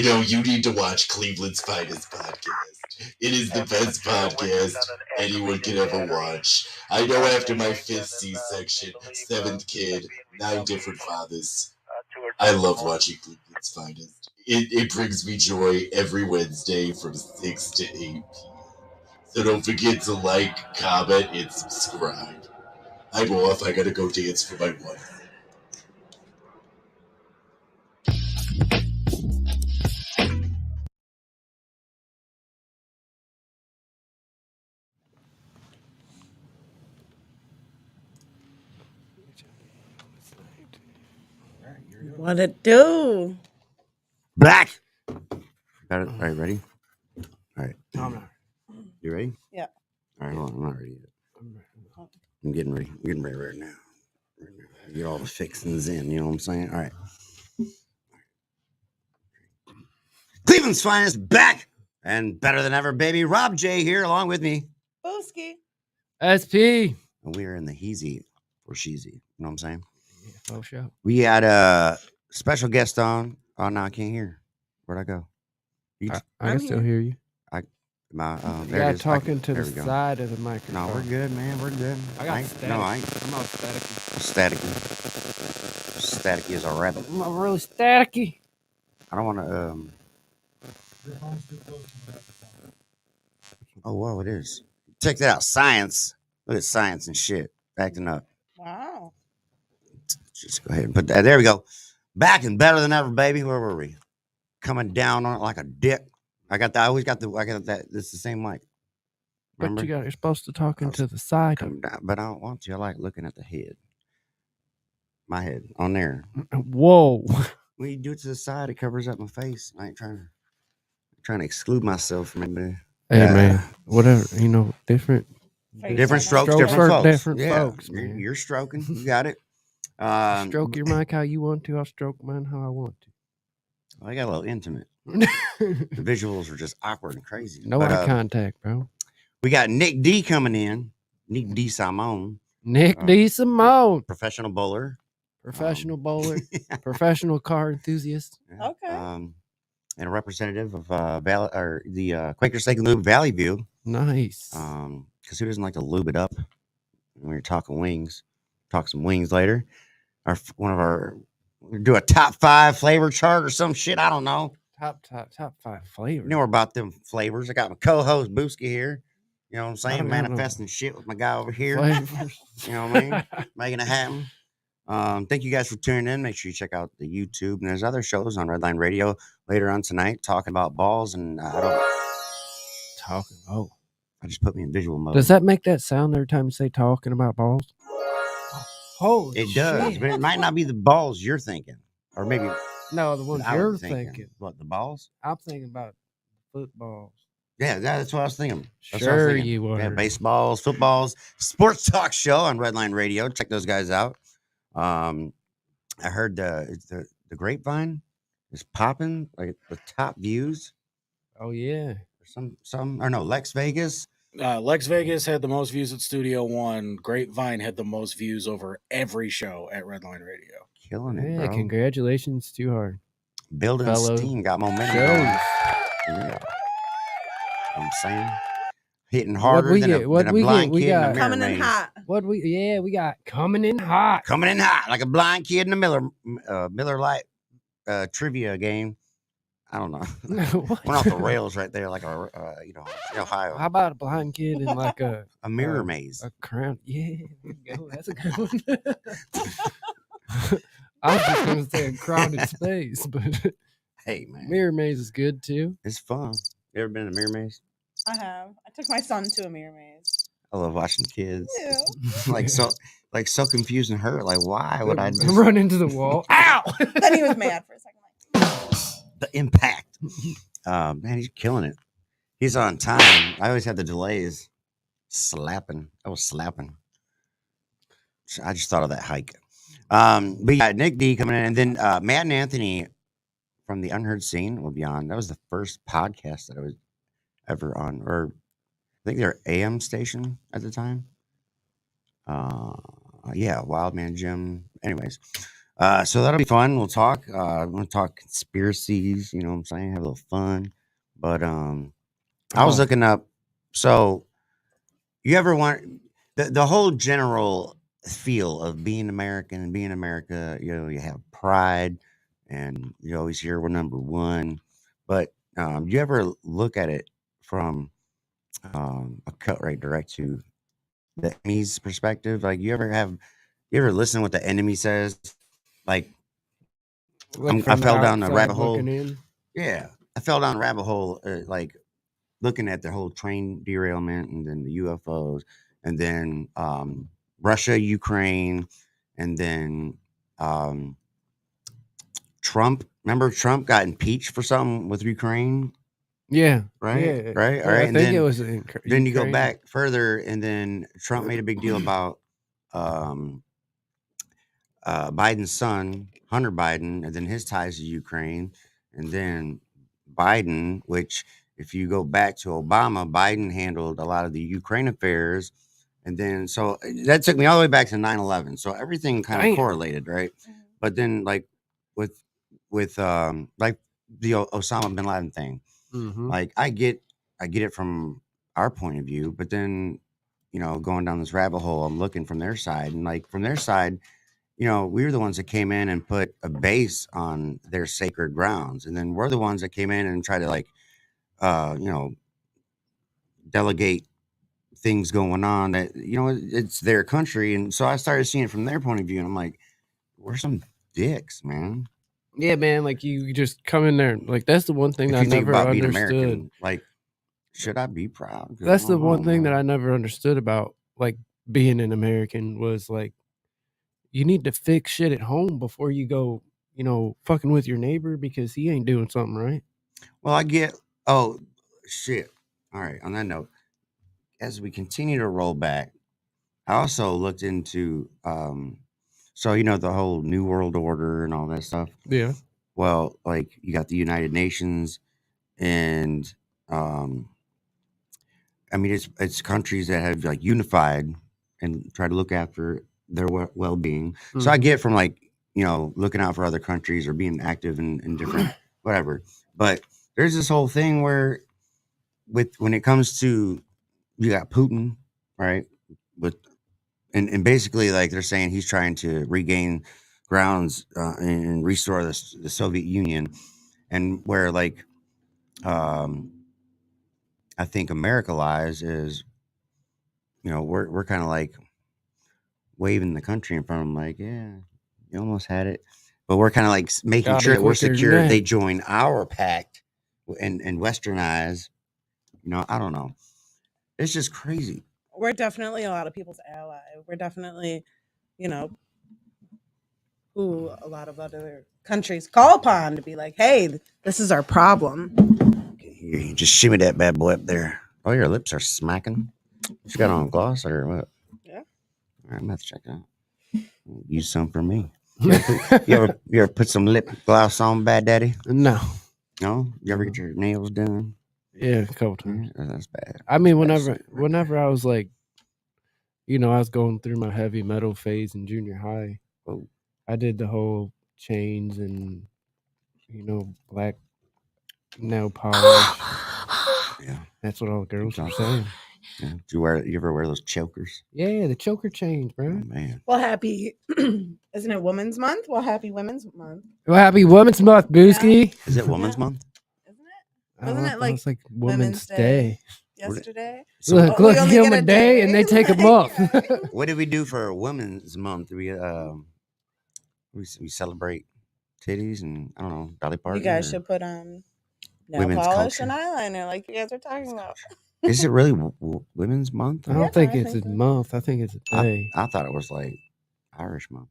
You need to watch Cleveland's Finest podcast. It is the best podcast anyone can ever watch. I know after my 5th C-section, 7th kid, 9 different fathers, I love watching Cleveland's Finest. It brings me joy every Wednesday from 6 to 8 p.m. So don't forget to like, comment, and subscribe. I'm off. I gotta go dance for my wife. What it do? Back. Got it. All right, ready? All right. You ready? Yeah. All right, hold on. I'm not ready yet. I'm getting ready. I'm getting ready right now. Get all the fixings in. You know what I'm saying? All right. Cleveland's Finest back and better than ever, baby. Rob J here, along with me. Booski. SP. And we are in the heezy or sheezy. You know what I'm saying? Yeah, sure. We had a special guest on. Oh, no, I can't hear. Where'd I go? I can still hear you. There it is. Talking to the side of the microphone. No, we're good, man. We're good. I got static. No, I ain't. I'm all staticky. Staticky as a rabbit. I'm really staticky. I don't want to. Oh, wow, it is. Check that out. Science. Look at science and shit. Acting up. Wow. Just go ahead and put that. There we go. Back and better than ever, baby. Where were we? Coming down on it like a dick. I got that. This is the same mic. Remember? But you're supposed to talking to the side. But I don't want to. I like looking at the head. My head on there. Whoa. When you do it to the side, it covers up my face. I ain't trying to exclude myself from anybody. Hey man, whatever, different strokes, different folks. Different folks, man. You're stroking. You got it. Stroke your mic how you want to. I'll stroke mine how I want to. Well, I got a little intimate. The visuals are just awkward and crazy. No eye contact, bro. We got Nick D coming in. Nick D. Simone. Nick D. Simone. Professional bowler. Professional car enthusiast. Okay. And a representative of the Quaker Steak and Lube Valley View. Nice. Because who doesn't like to lube it up when you're talking wings? Talk some wings later. We do a top 5 flavor chart or some shit. I don't know. Top 5 flavors. You know about them flavors. I got my co-host Booski here. You know what I'm saying? Manifesting shit with my guy over here. Flavors. You know what I mean? Making it happen. Thank you guys for tuning in. Make sure you check out the YouTube. And there's other shows on Redline Radio later on tonight talking about balls. And I just put me in visual mode. Does that make that sound every time you say talking about balls? Holy It does, shit. But it might not be the balls you're thinking. Or maybe... No, the ones you're thinking. What, the balls? I'm thinking about footballs. Yeah, that's what I was thinking. Sure you were. Yeah, baseballs, footballs, sports talk show on Redline Radio. Check those guys out. I heard the grapevine is popping, like the top views. Oh yeah. Lex Vegas. Lex Vegas had the most views at Studio One. Grapevine had the most views over every show at Redline Radio. Killing it, bro. Congratulations, too hard. Building steam, got momentum. Yeah. I'm saying, hitting harder than a blind kid in a Mirror Coming maze. in hot. We got coming in hot. Coming in hot, like a blind kid in a Miller Lite trivia game. I don't know. Went off the rails right there, like Ohio. How about a blind kid in like a mirror maze? A crown. Yeah, there you go. That's a good one. I was just going to say a crowded space, but hey, man, mirror maze is good too. It's fun. You ever been in a mirror maze? I have. I took my son to a mirror maze. I love watching kids. Yeah. so confused and hurt. Like, why would I just run into the wall? Ow! Then he was mad for a second. The impact. Man, he's killing it. He's on time. I always have the delays. Slapping. I was slapping. I just thought of that hike. We got Nick D coming in, and then Matt and Anthony from the Unheard scene will be on. That was the first podcast that I was ever on, or I think they're AM station at the time. Yeah, Wildman Jim. Anyways, So that'll be fun. We'll talk. I'm gonna talk conspiracies. You know what I'm saying? Have a little fun. But I was Oh. looking up. So you ever want the whole general feel of being American and being America? You know, you have pride, and you always hear we're number one. But you ever look at it from a cut right direct to the enemy's perspective? Like, you ever listen what the enemy says? Like, Like I from the fell down a outside rabbit looking hole. in. Yeah, I fell down a rabbit hole, like looking at the whole train derailment, and then the UFOs, and then Russia, Ukraine, and then um, Trump. Remember, Trump got impeached for something with Ukraine, Yeah. right? Yeah. Right. All Yeah, I right. And think it then was in then you go Ukraine. back further, and then Trump made a big deal about um, Biden's son, Hunter Biden, and then his ties to Ukraine, and then Biden, which, if you go back to Obama, Biden handled a lot of the Ukraine affairs. And then, so that took me all the way back to 9/11. So everything kind of Damn. correlated, right? But then, like, with like the Osama bin Laden thing, Mhm. like, I get it from our point of view, but then, going down this rabbit hole, I'm looking from their side, and like from their side, we were the ones that came in and put a base on their sacred grounds. And then we're the ones that came in and try to, like, uh, you know, delegate things going on that, it's their country. And so I started seeing it from their point of view, and I'm like, we're some dicks, man. Yeah, man. Like you just come in there. Like that's the one thing If that I you think never about being understood. American, like, should I be proud? 'Cause That's I the don't one know, thing that man. I never understood about like being an American was like you need to fix shit at home before you go, fucking with your neighbor because he ain't doing something right. Well, I get. Oh, shit. All right. On that note, as we continue to roll back, I also looked into, so the whole New World Order and all that stuff. Yeah. Well, like, you got the United Nations, and um, I mean, it's countries that have, like, unified and try to look after their well being. So I Mhm. get from, like, looking out for other countries or being active in different whatever. But there's this whole thing where, when it comes to, you got Putin, right? With and basically, like, they're saying he's trying to regain grounds, and restore the Soviet Union, and where, like, um, I think America lies is, we're kind of like waving the country in front of them, like, yeah, you almost had it, but we're kind of like making Gotta sure be that we're quicker than secure. They that. join our pact and westernize. I don't know. It's just crazy. We're definitely a lot of people's ally. We're definitely, you know, who a lot of other countries call upon to be like, hey, this is our problem. Okay, here, you just shimmy that bad boy up there. Oh, your lips are smacking. You got on gloss or what? Yeah. All right, I'm gonna have to check it out. Use some for me. You ever put some lip gloss on, Bad Daddy? No. No. You ever get your nails done? Yeah, a couple times. Yeah, that's bad. I mean, That's bad. whenever I was like, I was going through my heavy metal phase in junior high. Oh. I did the whole chains and black nail polish. Yeah. That's what all the girls were Exactly. saying. Yeah. You ever wear those chokers? Yeah, the choker chains, Oh, bro. man. Well, happy, isn't it Women's Month? Well, happy Women's Month. Well, happy Women's Month, Booski. Is it Women's Yeah. Month? Isn't it? Wasn't it like it's like Women's Day yesterday? So Look, we only give them get a a day day? and they take a Like, month. right. what did we do for Women's Month? We celebrate titties and, I don't know, Dolly Parton. You guys or should put on nail women's polish and culture. eyeliner like you guys are talking about. Is it really Women's Month? I don't Yeah, think I it's think a so. month. I think it's a day. I thought it was like Irish Month.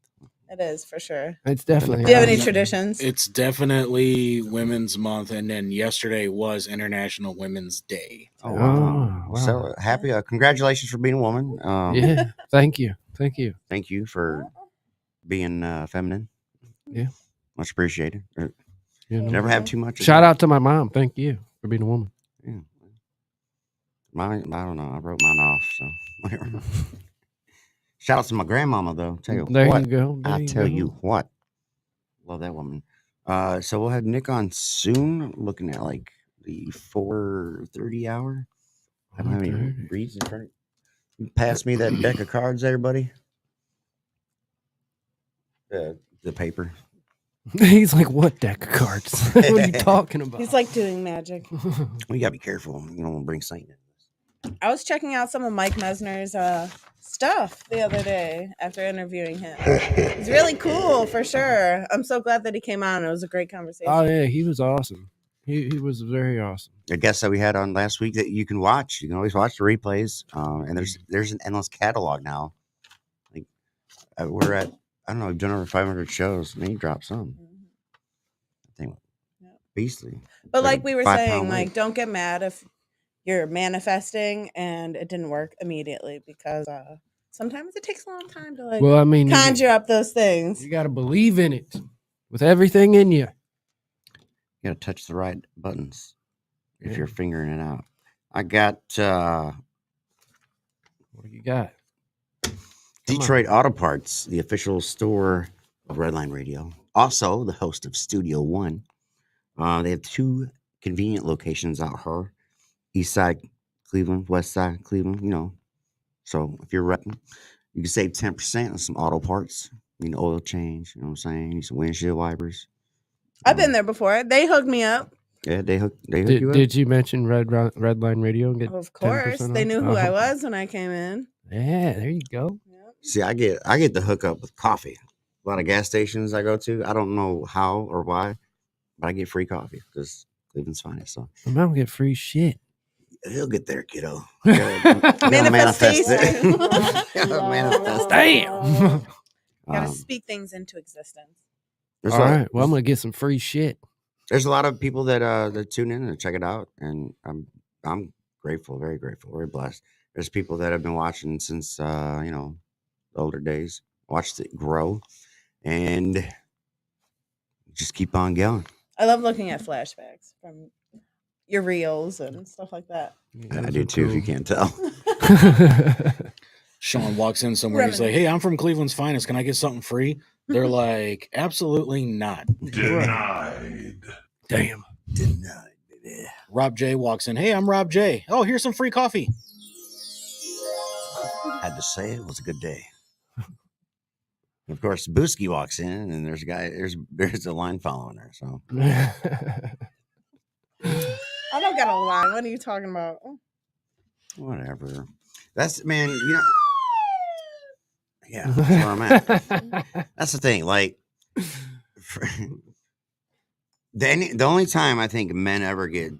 It is for sure. It's definitely. Do you have any Irish. traditions? It's definitely Women's Month, and then yesterday was International Women's Day. Oh, wow. Oh, wow. So happy. Congratulations for being a woman. Yeah, thank you. Thank you for being feminine. Yeah. Much appreciated. Never have too much. Shout out to my mom. Thank you for being a woman. Yeah. Mine, I don't know. I wrote mine off. So whatever. Shout out to my grandmama, though. Tell you There what. you go. There I you tell go. you what. Love that woman. So we'll have Nick on soon. Looking at like the 4:30 hour. I don't have any 4:30. reads in front of you. Pass me that deck of cards there, buddy. The paper. He's like, what deck of cards? What are you talking about? He's like doing magic. Well, you gotta be careful. You don't want to bring Satan in. I was checking out some of Mike Mesner's stuff the other day after interviewing him. He's really cool for sure. I'm so glad that he came on. It was a great conversation. Oh yeah, he was awesome. He was very awesome. The guests that we had on last week that you can watch. You can always watch the replays. And there's an endless catalog now. Like we're at, I don't know, we've done over 500 shows. Maybe drop some. I think beastly. But like we were 5 saying, pound like weight. don't get mad if you're manifesting and it didn't work immediately because sometimes it takes a long time to like Well, I mean, conjure up those things. you got to believe in it with everything in you. You gotta touch the right buttons if Yeah. you're figuring it out. I got What do you got? Come on. Detroit Auto Parts, the official store of Redline Radio. Also, the host of Studio One. They have 2 convenient locations out here: East Side Cleveland, West Side Cleveland. You know, so if you're repping, you can save 10% on some auto parts. You need an oil change. You know what I'm saying? You need some windshield wipers. I've been there before. They hooked me up. Yeah, they hook you up. Did you mention Redline Radio and get Of course, 10% they off? knew who I was when I came in. Yeah, there you go. Yep. See, I get the hookup with coffee. A lot of gas stations I go to, I don't know how or why, but I get free coffee because Cleveland's finest. So I don't get free shit. he'll get there, kiddo. You gotta manifest it. Manifestation. You gotta manifest it. Damn. Gotta Um, speak things into existence. there's All a- right. Well, I'm gonna get some free shit. There's a lot of people that tune in and check it out, and I'm grateful, very grateful, very blessed. There's people that have been watching since the older days, watched it grow, and just keep on going. I love looking at flashbacks from your reels and stuff like that. I do too, if you can't tell. Sean walks in somewhere. He's like, "Hey, I'm from Cleveland's finest. Can I get something free?" They're like, "Absolutely not." Denied. Damn. Denied, baby. Rob J walks in. "Hey, I'm Rob J. Oh, here's some free coffee." Had to say it was a good day. Of course, Booski walks in, and there's a guy. There's a line following her. So I don't got a line. What are you talking about? whatever. That's man. Yeah, that's where I'm at. That's the thing. Like, the only time I think men ever get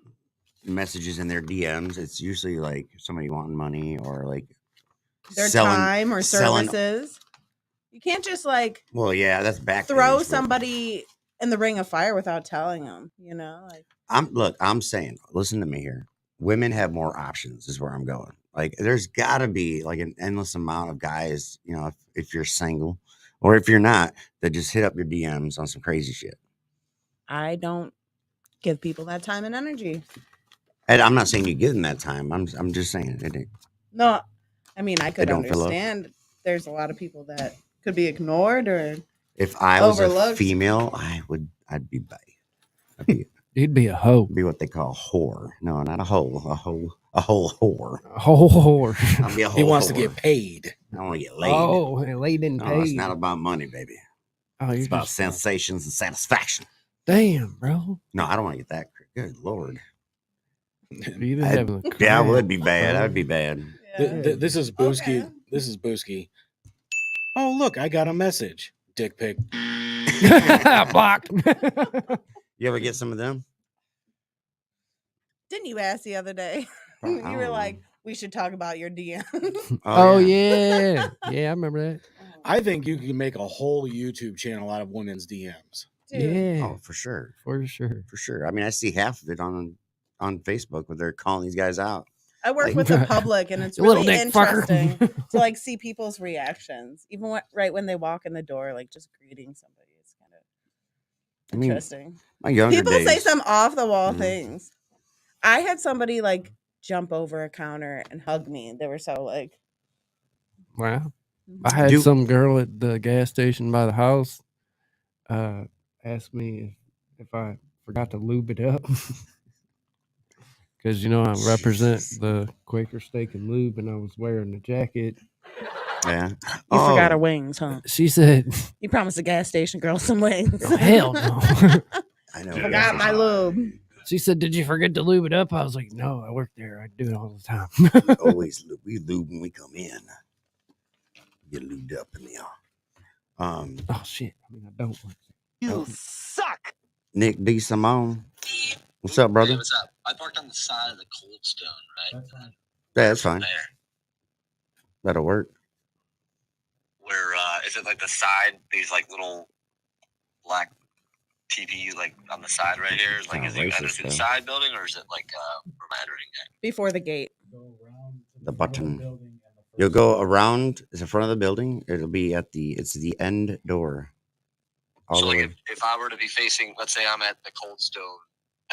messages in their DMs, it's usually like somebody wanting money or like Their selling, time or selling- services. You can't just like Well, yeah, that's back. throw page, but somebody in the ring of fire without telling them. Like I'm saying, listen to me here. Women have more options, is where I'm going. Like, there's got to be like an endless amount of guys, if you're single or if you're not, that just hit up your DMs on some crazy shit. I don't give people that time and energy. And I'm not saying you give them that time. I'm just saying it. No, I mean I could don't fill up. understand. There's a lot of people that could be ignored or If I was a Overlooked. female, I'd be bi. I'd be, You'd be a hoe. be what they call whore. No, not a hoe. A whole whore. A whole whore. I'll be a whole He wants to whore. get paid. I want to get laid. Oh, laid and no, paid. it's not about money, baby. Oh, It's you're about just sensations and satisfaction. damn, bro. No, I don't want to get that. Good Lord. You've been I'd- having a Yeah, I cramp. would be bad. I'd be bad. This is Booski. Okay. This is Booski. Oh, look, I got a message. Dick pic. Blocked. You ever get some of them? Didn't you ask the other day? I You don't were know. like, we should talk about your DMs. Oh yeah. Yeah, I remember that. I think you can make a whole YouTube channel out of women's DMs. Dude, Yeah, Oh, for sure. for sure. For sure. I mean, I see half of it on Facebook where they're calling these guys out. I work Like- with the public, and it's Little really dick fucker. interesting to like see people's reactions, even right when they walk in the door, like just greeting somebody. It's kind of I mean, interesting. my younger People days. say some off the wall Mhm. things. I had somebody like jump over a counter and hug me. They were so like, Wow. I had Do- some girl at the gas station by the house. asked me if I forgot to lube it up. Because, you know, I represent the Quaker Steak and Lube, and I was wearing the jacket. Yeah. You forgot her wings, huh? She said, You promised the gas station girl some wings. oh, hell no. I know. Forgot my lube. She said, did you forget to lube it up? I was like, no, I work there. I do it all the time. We lube when we come in. Get lubed up in there. Oh, shit. I mean, I don't work there. You suck. Nick D. Simone. What's up, brother? Hey, what's up? I parked on the side of the Cold Stone, right? Yeah, that's fine. There. That'll work. Where is it like the side? These like little black TP like on the side right here. Like, Kinda is it racist, the side building or is it like where am I entering that? Before the gate. The button. You'll go around the front of the building. It'll be it's the end door. All So the like way. if I were to be facing, let's say I'm at the Cold Stone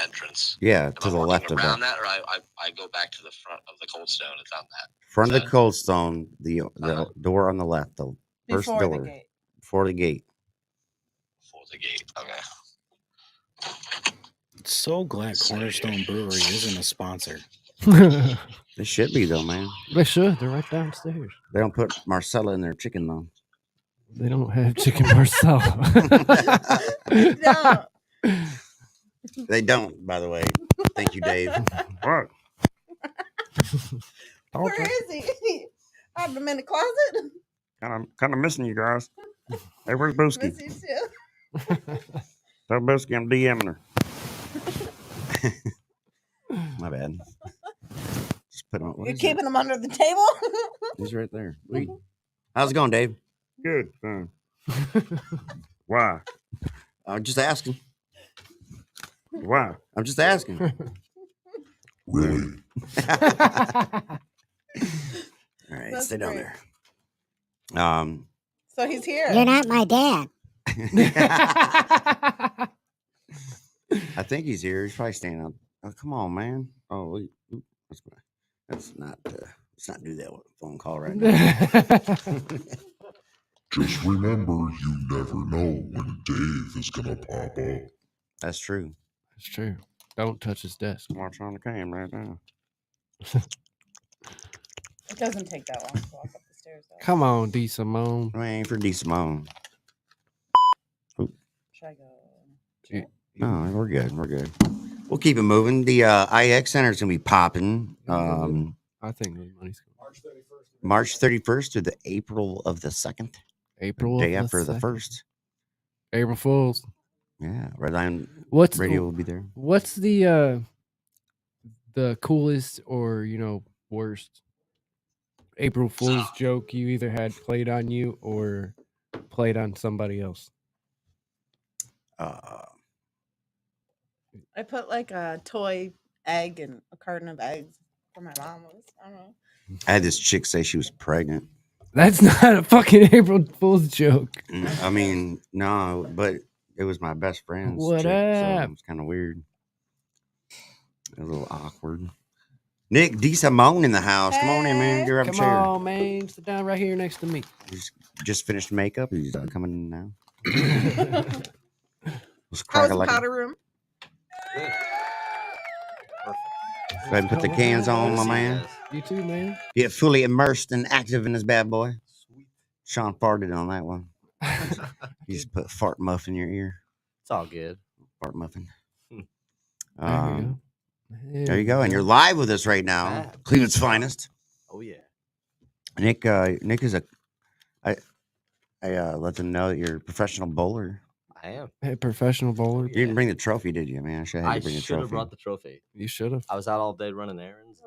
entrance. Yeah, Am to I the walking left of around that. that, or I go back to the front of the Cold Stone. It's on that. Front of the side. Cold Stone, the door on the left, the first Before door. the gate. Before the gate. For the gate. Okay. So glad Cornerstone Brewery isn't a sponsor. They should be though, man. They should. They're right downstairs. They don't put Marcella in their chicken though. They don't have chicken Marcella. No. They don't, by the way. Thank you, Dave. What? Where is he? I have him in the closet. Kind of missing you guys. Hey, where's Booski? Miss you too. Tell Booski I'm DMing her. My bad. Just put him. You're keeping him under the table? He's right there. How's it going, Dave? Good. Why? I'm just asking. Why? I'm just asking. Really? All right, That's stay down great. there. So he's here. You're not my dad. I think he's here. He's probably standing up. Oh, come on, man. Oh, let's not do that phone call right now. Just remember, you never know when Dave is gonna pop up. That's true. That's true. Don't touch his desk. Watch on the cam right now. It doesn't take that long to walk up the stairs, though. Come on, D. Simone. Waiting for D. Simone. Should I go? Yeah. No, we're good. We're good. We'll keep it moving. The IX Center is going to be popping. I think the money's coming. March 31st to the April of the 2nd. April Day of after the 2nd. 1st. April Fools. Yeah. Redline What's Radio will be there. What's the coolest or worst April Fool's joke you either had played on you or played on somebody else? I put like a toy egg and a carton of eggs for my mom. I don't know. I had this chick say she was pregnant. That's not a fucking April Fool's joke. I mean, no, but it was my best friend's What chick, so up? it was kind of weird. A little awkward. Nick D. Simone in the house. Come on in, man. Grab a Come chair. on, man. Sit down right here next to me. He's just finished makeup. He's coming in now. Let's How was crack a the like. powder room? Go ahead and put the cans on, my man. You too, man. Get fully immersed and active in this bad boy. Sean farted on that one. You just put fart muff in your ear. It's all good. Fart muffin. There you go. There you go. And you're live with us right now. Yeah. Cleveland's finest. Oh yeah. Nick is I let them know that you're a professional bowler. I am. Hey, professional bowler. You didn't bring the trophy, did you, man? I should have I had you bring the should have trophy. brought the trophy. You should have. I was out all day running errands.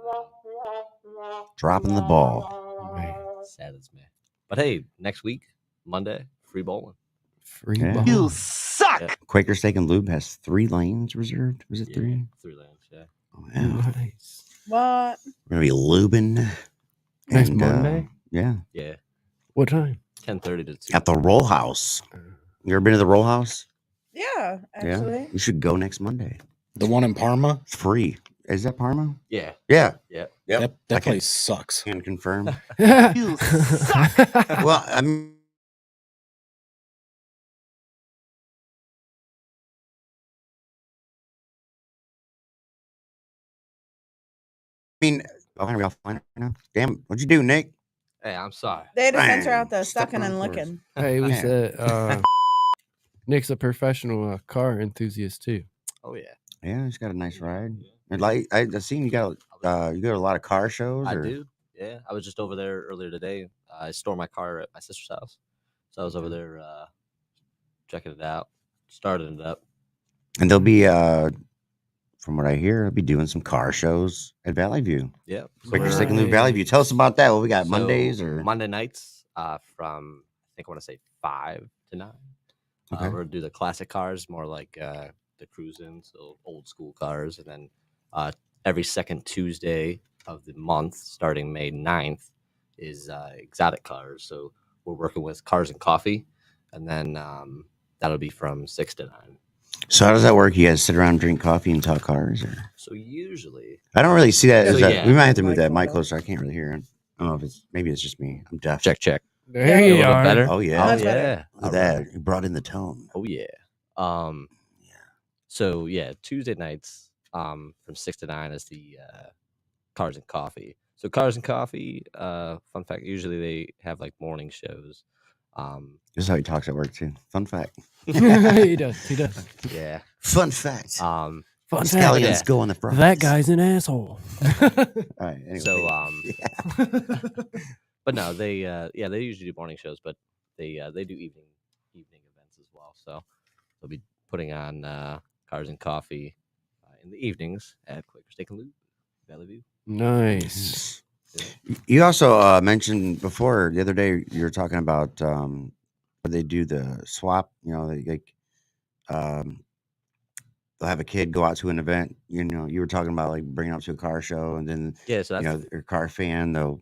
Dropping the ball. Sad as me. But hey, next week, Monday, free bowling. Free Yeah. ball. You suck. Yeah. Quaker Steak and Lube has 3 lanes reserved. Was it 3? Yeah, 3 lanes. Yeah. Oh, yeah. Nice. What? We're gonna be lubing. Next and, Monday? Yeah. Yeah. What time? 10:30 to 2. At the Roll House. You ever been to the Roll House? Yeah, actually. Yeah. You should go next Monday. The one in Parma? It's free. Is that Parma? Yeah. Yeah. Yep. Yep. That I can- place sucks. Can confirm. You suck. Well, I mean, mean, are we all fine right now? Damn, what'd you do, Nick? Hey, I'm sorry. They had to censor Bang, out the step sucking on and the floor. licking. Hey, we Yeah. said Nick's a professional car enthusiast too. Oh yeah, Yeah, he's got a nice ride. And like I seen you got you go to a lot of car shows. I Or? do. Yeah, I was just over there earlier today. I store my car at my sister's house, so I was over there checking it out, starting it up. And they'll be from what I hear, they'll be doing some car shows at Valley View. Yeah. Quicker Stick and Loop Valley View. Tell us about that. What we got, Mondays or Monday nights from I think I want to say 5 to 9. Okay. We're gonna do the classic cars, more like the cruising, so old school cars, and then every second Tuesday of the month, starting May 9th, is exotic cars. So we're working with Cars and Coffee, and then that'll be from 6 to 9. So how does that work? You guys sit around, drink coffee, and talk cars? Or? So usually, I don't really see that. So, As that. yeah. We might have to move that Mic mic closer. I can't really hear it. I don't know if it's maybe it's just me. I'm deaf. check. There Yeah, you A little bit are. better. Oh yeah. Oh Much yeah. better. Look at that. You brought in the tone. Oh yeah. So yeah, Tuesday nights from 6 to 9 is the Cars and Coffee. So Cars and Coffee, fun fact, usually they have like morning shows. This is how he talks at work too. Fun fact. He does. Yeah. Fun fact. Fun fact. Scallions yeah. go in the front. That guy's an asshole. All right. Anyway. So yeah. but no, they they usually do morning shows, but they do evening events as well. So they'll be putting on Cars and Coffee in the evenings at Quaker Steak and Loop, Valley View. Nice. You also mentioned before the other day you were talking about where they do the swap. You know, they like they'll have a kid go out to an event. You know, you were talking about like bringing up to a car show, and then Yeah, so that's your car fan they'll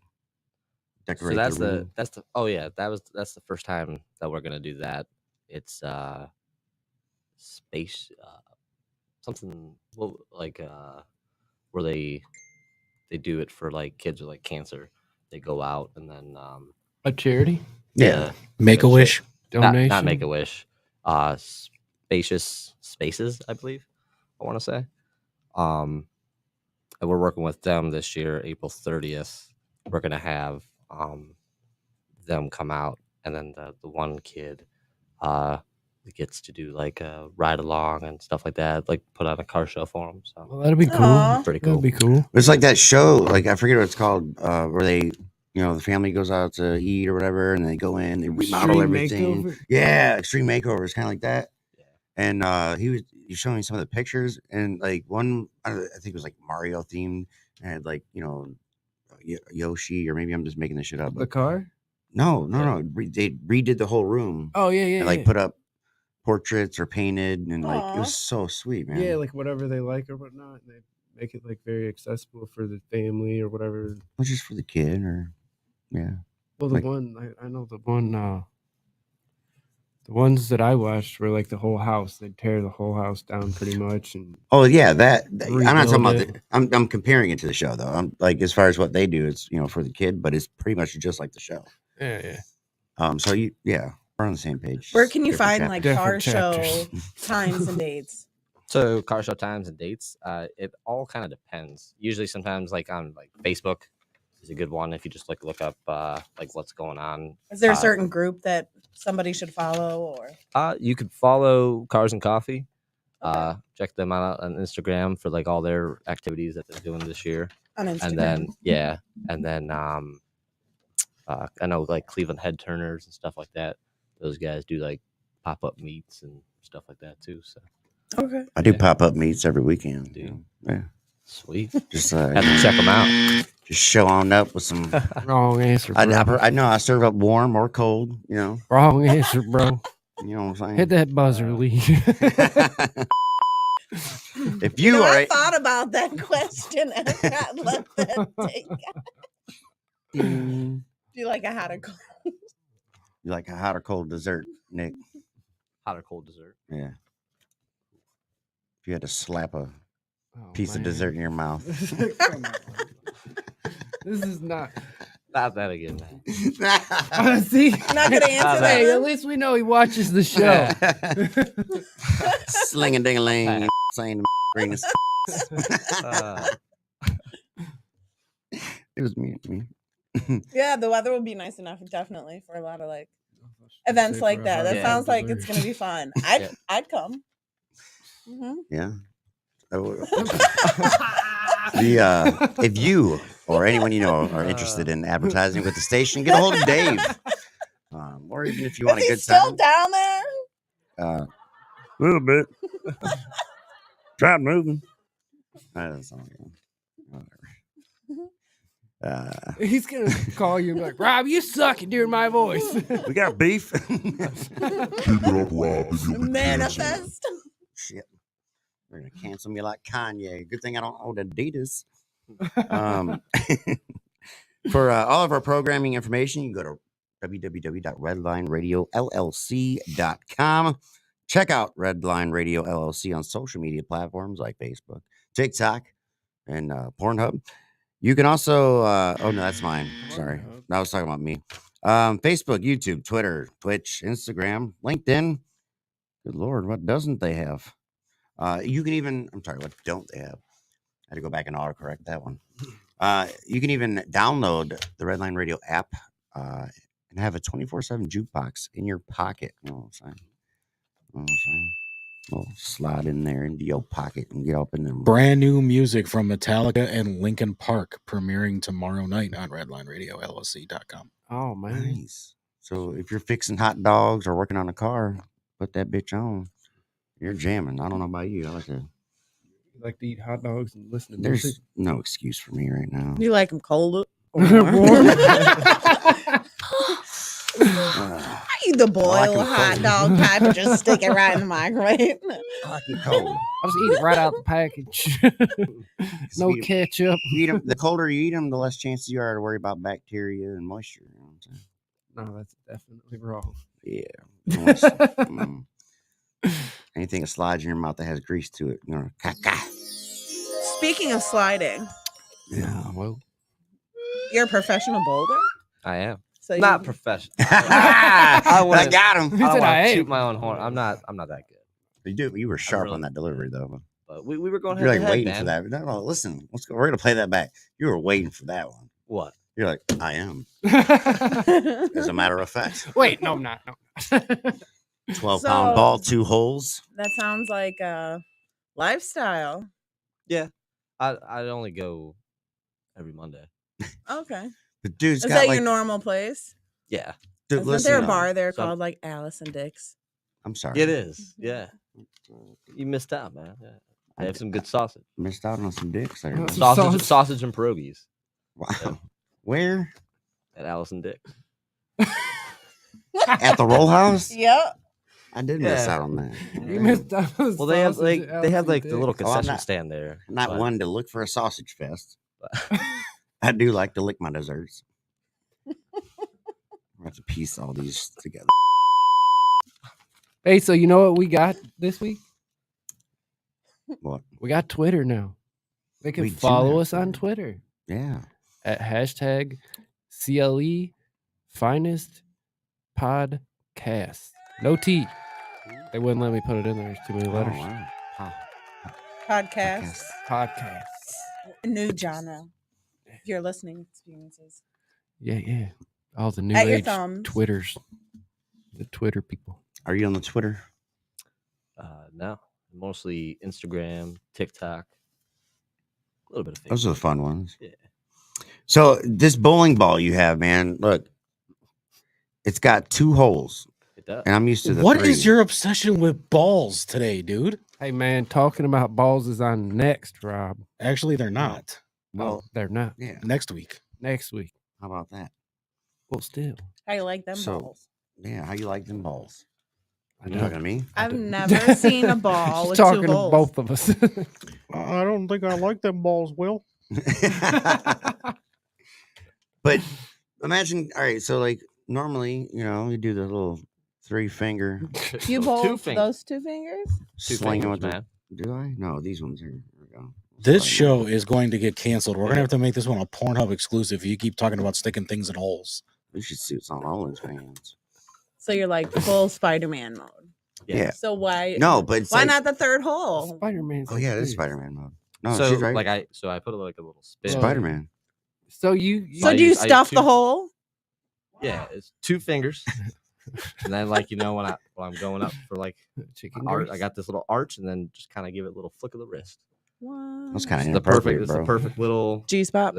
decorate. so that's the room. that's the oh yeah, that's the first time that we're gonna do that. It's space something well, like where they do it for like kids with like cancer. They go out and then A charity Yeah. Make a wish. donation. not Make a Wish. Spacious Spaces, I believe. I want to say. And we're working with them this year, April 30th. We're gonna have them come out, and then the one kid gets to do like a ride along and stuff like that, like put on a car show for them. So Well, that'd be cool. Aw. pretty cool. That'd be cool. It's like that show, like I forget what it's called, where they, the family goes out to eat or whatever, and they go in, they remodel Extreme everything. makeover? Yeah, extreme makeovers, kind of like that. Yeah. And he showing me some of the pictures, and like one, I think it was like Mario themed, and had like Yoshi, or maybe I'm just making this shit up. The But car? no. They redid the whole room. Oh yeah, And like put up portraits or painted, and like it Aw. was so sweet, man. yeah, like whatever they like or whatnot. And they make it like very accessible for the family or whatever. Not just for the kid, or yeah. Well, the Like- one I know the one the ones that I watched were like the whole house. They'd tear the whole house down pretty much, and Oh yeah, I'm not talking about. Rebuild I'm comparing it to the show though. I'm like as far as what they do, it's for the kid, but it's pretty much just like the show. yeah. So we're on the same page. Where Just can you different find like chapters. car Different show chapters. times and dates? So car show times and dates, it all kind of depends. Usually, sometimes like on like Facebook is a good one if you just like look up like what's going on. Is there a certain group that somebody should follow, or You could follow Cars and Coffee. Okay. Check them out on Instagram for like all their activities that they're doing this year. on Instagram? And then I know like Cleveland Head Turners and stuff like that. Those guys do like pop up meets and stuff like that too. So Okay. I do Yeah. pop up meets every weekend. Do you? Yeah, sweet. just Have to check them out. just show on up with some. Wrong answer, bro. I know I serve up warm or cold. Wrong answer, bro. You know what I'm saying. Hit that buzzer, Lee. If you are, I thought about that question and I let that take. Mm, Do you like a hot or cold? you like a hot or cold dessert, Nick? Hot or cold dessert. Yeah. If you had to slap a oh, piece of man. dessert in your mouth. Come on. This is not. Not that again, man. See, Not gonna answer Hey, that. at least we know he watches the show. Slinging ding a ling, saying the greenest. Uh, It was me. Yeah, the weather will be nice enough, definitely, for a lot of like events like that. That Yeah. sounds like it's gonna be fun. I'd come. Mm-hmm. Yeah. If you or anyone you know are interested in advertising with the station, get a hold of Dave. Or even if you want Is a he good still time. down there? A little bit. Try moving. That's all. Whatever. He's gonna call you and be like, Rob, you suck at doing my voice. We got beef. Keep it up, Rob. And you'll be Manifest. Shit. They're gonna cancel me like Kanye. Good thing I don't own Adidas. For all of our programming information, you can go to www.redlineradiolllc.com. Check out Redline Radio LLC on social media platforms like Facebook, TikTok, and Pornhub. You can also, oh no, that's mine. Sorry. I was talking about me. Facebook, YouTube, Twitter, Twitch, Instagram, LinkedIn. Good Lord, what doesn't they have? You can even, I'm sorry, what don't they have? I had to go back and autocorrect that one. You can even download the Redline Radio app and have a 24/7 jukebox in your pocket. You know what I'm saying? You know what I'm saying? Well, slide in there into your pocket and get up in them. Brand new music from Metallica and Linkin Park premiering tomorrow night on RedlineRadioLLC.com. Oh man. Nice. So if you're fixing hot dogs or working on a car, put that bitch on. You're jamming. I don't know about you. I like to. You like to eat hot dogs and listen to There's music? no excuse for me right now. You like them cold or Warm? warm? I I eat the boiled like 'em hot cold. dog type and just stick it right in the microwave. like it cold. I'll just eat it right out the package. No Eat 'em- ketchup. you eat 'em- the colder you eat them, the less chances you are to worry about bacteria and moisture. You know what I'm saying? No, that's definitely wrong. Yeah. Mm. Anything that slides in your mouth that has grease to it, you know, caca. Speaking of sliding, Yeah. Well, you're a professional boulder? I am So not you, professional. I wouldn't- got him. He I said don't want I to am. toot my own horn. I'm not that good. You were sharp really- on that delivery though. But we were going You're head like to head, waiting for man. that. No, listen, let's go. We're gonna play that back. You were waiting for that one. What? You're like, I am. As a matter of fact, Wait, no, I'm not. No. 12-pound ball, 2 holes. that sounds like a lifestyle. Yeah, I'd only go every Monday. Okay. The dude's Is got that like, your normal place? Yeah, dude, Isn't listen, there a bar there So- called like Alice and Dick's? I'm sorry. it is. Yeah, you missed out, man. Yeah. They have some good sausage. Missed out on some dicks there. Some man. Sausage and pierogies Wow. Where? at Allison Dick's. At the Roll House? Yep. I did miss Yeah. out on that. You missed out on Well, they have sausage like at they have Allison like the little Dick's. Oh, I'm concession not- stand there. I'm not but- one to look for a sausage fest. but- I do like to lick my desserts. I have to piece all these together. Hey, so you know what we got this week? What? We got Twitter now. They can We do follow have us on Twitter. Twitter Yeah. at hashtag CLE Finest Podcast. No T. They wouldn't let me put it in there. There's too many letters. Oh, wow. Ah, Podcast. Podcast. New genre. Your listening experiences. Yeah. All the new At your age thumbs. Twitters. The Twitter people. Are you on the Twitter? No, mostly Instagram, TikTok, a little bit of Facebook. Those are the fun ones. Yeah. So this bowling ball you have, man, look, it's got 2 holes, It does. and I'm used to the What 3. is your obsession with balls today, dude? Hey, man, talking about balls is on next, Rob. Actually, they're not. Well, They're not. yeah. Next week. Next week. How about that? Well, still. How you like them So- balls? Yeah. How you like them balls? I You know. talking to me? I've do. never seen a ball She's with talking 2 to holes. both of us. I don't think I like them balls, Will. But imagine, all right. So like normally, you know, you do the little 3-finger You Two bowl fingers. those 2 fingers? Two swinging fingers, with the. man. Do I? No, these ones here. There we go. This Slide show is going to get canceled. We're going to have to make this one a Pornhub exclusive if you keep talking about sticking things in holes. We should see what's on Rollins fans. So you're like full Spider-Man mode. Yeah. So why No, but it's why like, not the 3rd hole? Spider-Man's Oh yeah, it is Spider-Man mode. No, so she's right. like I put like a little spin. Well, Spider-Man. So you So I do you use stuff the two- hole? Yeah, it's 2 fingers. And then like when I'm going up for like chicken arch, I grease? got this little arch, and then just kind of give it a little flick of the wrist. That's kind of It's the perfect. inappropriate, It's the bro. perfect little. G spot.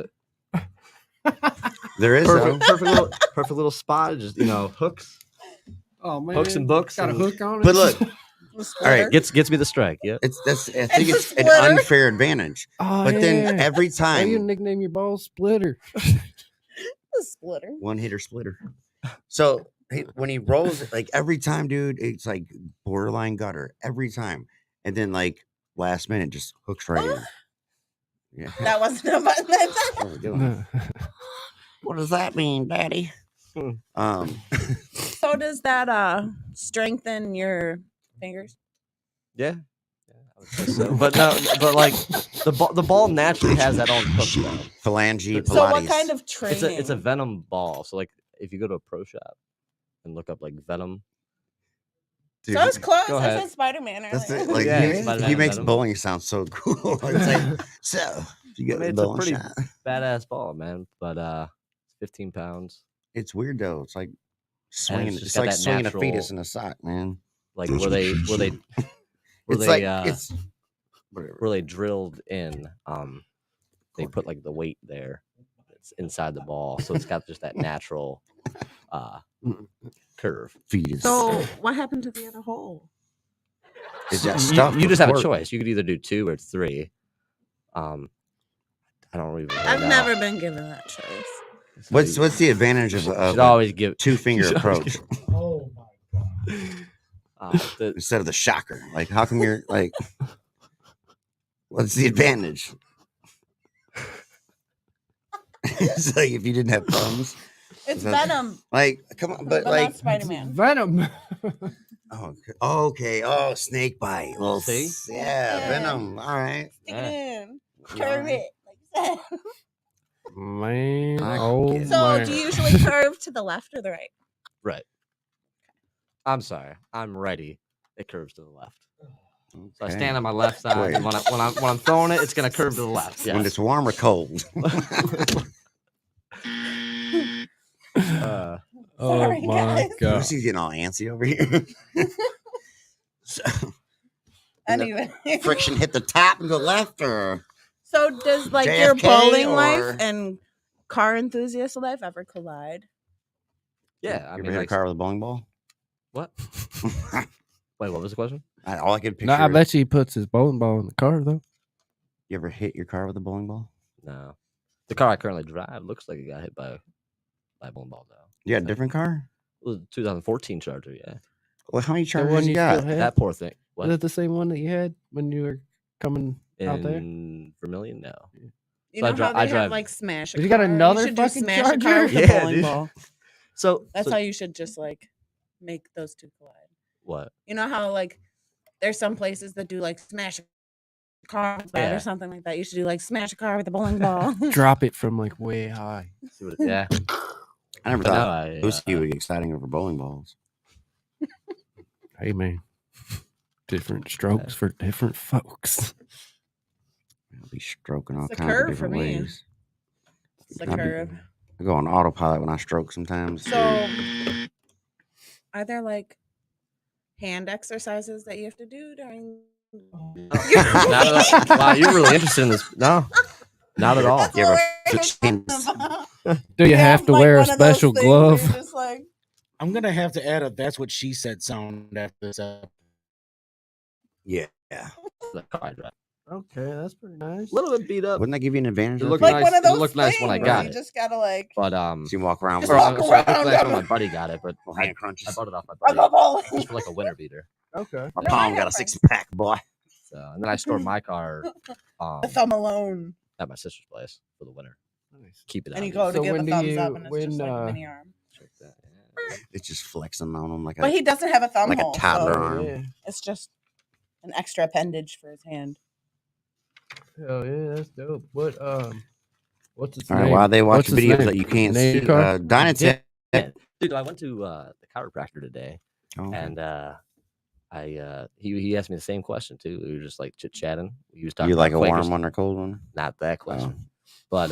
There is though. Perfect little spot. Just hooks. Oh man, Hooks and books got a and- hook on it. But look, all right, Gets me the strike. Yeah. I think It's a it's an splitter. unfair advantage. oh, But then yeah. every Why you time, nickname your ball Splitter? The splitter. one hitter splitter. So when he rolls it, like every time, dude, it's like borderline gutter every time, and then like last minute just hooks right in. Yeah. That wasn't a button that time. What are we doing? What does that mean, Daddy? So does that strengthen your fingers? Yeah. I would say so. But no, but like the ball naturally has that own hook though. Phalange Pilates. So what kind of training? It's a venom ball. So like if you go to a pro shop and look up like venom. Dude, So it's close. Go I ahead. said Spider-Man that's earlier. it. Like Yeah, he Spider-Man makes venom. bowling sound so cool. It's like, so you got I mean, the it's a bowling pretty shot. badass ball, man. But 15 pounds. It's weird though. It's like swinging. just It's got like that swinging natural- a fetus in a sock, man. Like where they It's like it's whatever. where they drilled in. They put like the weight there. It's inside the ball, so it's got just that natural curve. Fetus. So what happened to the other hole? It's that You- stuff. You just have a work. choice. You could either do 2 or 3. I don't even. I've know. never been given that choice. So What's you the advantage of should a always give 2-finger should always approach Oh my god. instead of the shocker? Like, how come you're like? What's the advantage? It's like if you didn't have thumbs. It's That's- venom, Like, come on, but but like, not Spider-Man. Venom. okay, oh, snake bite. Well, See? yeah, Yeah. venom. All right. Stick Yeah. it in, curve it. Like you said. Man, I oh get it. So man. do you usually curve to the left or the right? right. I'm sorry. I'm ready. It curves to the left. So I Okay. stand on my left side, Wait. and when I'm throwing it, it's gonna curve to the left. When Yes. it's warm or cold. Oh Sorry, my guys. god. Lucy's getting all antsy over here. So, Anyway. friction hit the top and go left, or So does like your JFK bowling or- life and car enthusiast life ever collide? Yeah. I you ever mean, hit like, a car with a bowling ball? what? Wait, what was the question? All I could picture. No, I is- bet you he puts his bowling ball in the car though. You ever hit your car with a bowling ball? No. The car I currently drive looks like it got hit by a bowling ball, though. You got a different car? It was a 2014 Charger, yeah. Well, how many The chargers one you you got? still had? That poor thing. Is What? that the same one that you had when you were coming out there? In Vermilion? No. You So I know dri- how they I have drive- like smash a But you got car? another you should do fucking smash a car Charger? with a Yeah, bowling dude. ball. So That's so how you should just like make those two collide. what? You know how like there's some places that do like smash a car with that Yeah. or something like that. You should do like smash a car with a bowling ball. Drop it from like way high. See what yeah. I never But no, thought I, Lucy would get exciting over bowling balls. Hey man. Different strokes for different folks. I'll be stroking all It's a kinds of curve for different me. ways. It's the I'll be- curve. I go on autopilot when I stroke sometimes. So are there like hand exercises that you have to do during not at all. Wow, you're really interested in this. No. Not at all. That's You ever what we're switch talking hands? about. Do you have to like, wear a one of those special things where glove? you're just like, I'm gonna have to add a "That's what she said" sound after this. Yeah. The car I drive. Okay, that's pretty nice. A little bit beat up. Wouldn't that give you an advantage? It though? looked like nice. one of It those looked nice when I things got where it. You just gotta like But So you walk around Just with walk it looked nice around. when my buddy got it, but little hand crunches. I bought it off my rub buddy a ball. just for like a winter beater. Okay. My No, palm I got a have 6-pack, boy. So and then I stored my car The thumb alone. at my sister's place for the winter. Nice. Keep it out. And you easy. go to So give a when do thumbs you- up and it's when, just like a uh, mini arm. Check that, yeah. It's just flexing on him like But a he doesn't have a thumb like a hole, toddler so arm. Yeah. it's just an extra appendage for his hand. Hell yeah, that's dope. What's its All name? right, while they watch What's its videos name? that you can't Name see, your car? Dynatech. Yeah. Dude, I went to the chiropractor today, Oh, and he asked me the same question too. We were just like chit chatting. He was talking you like a about warm Quakers. one or cold one? Not that question, but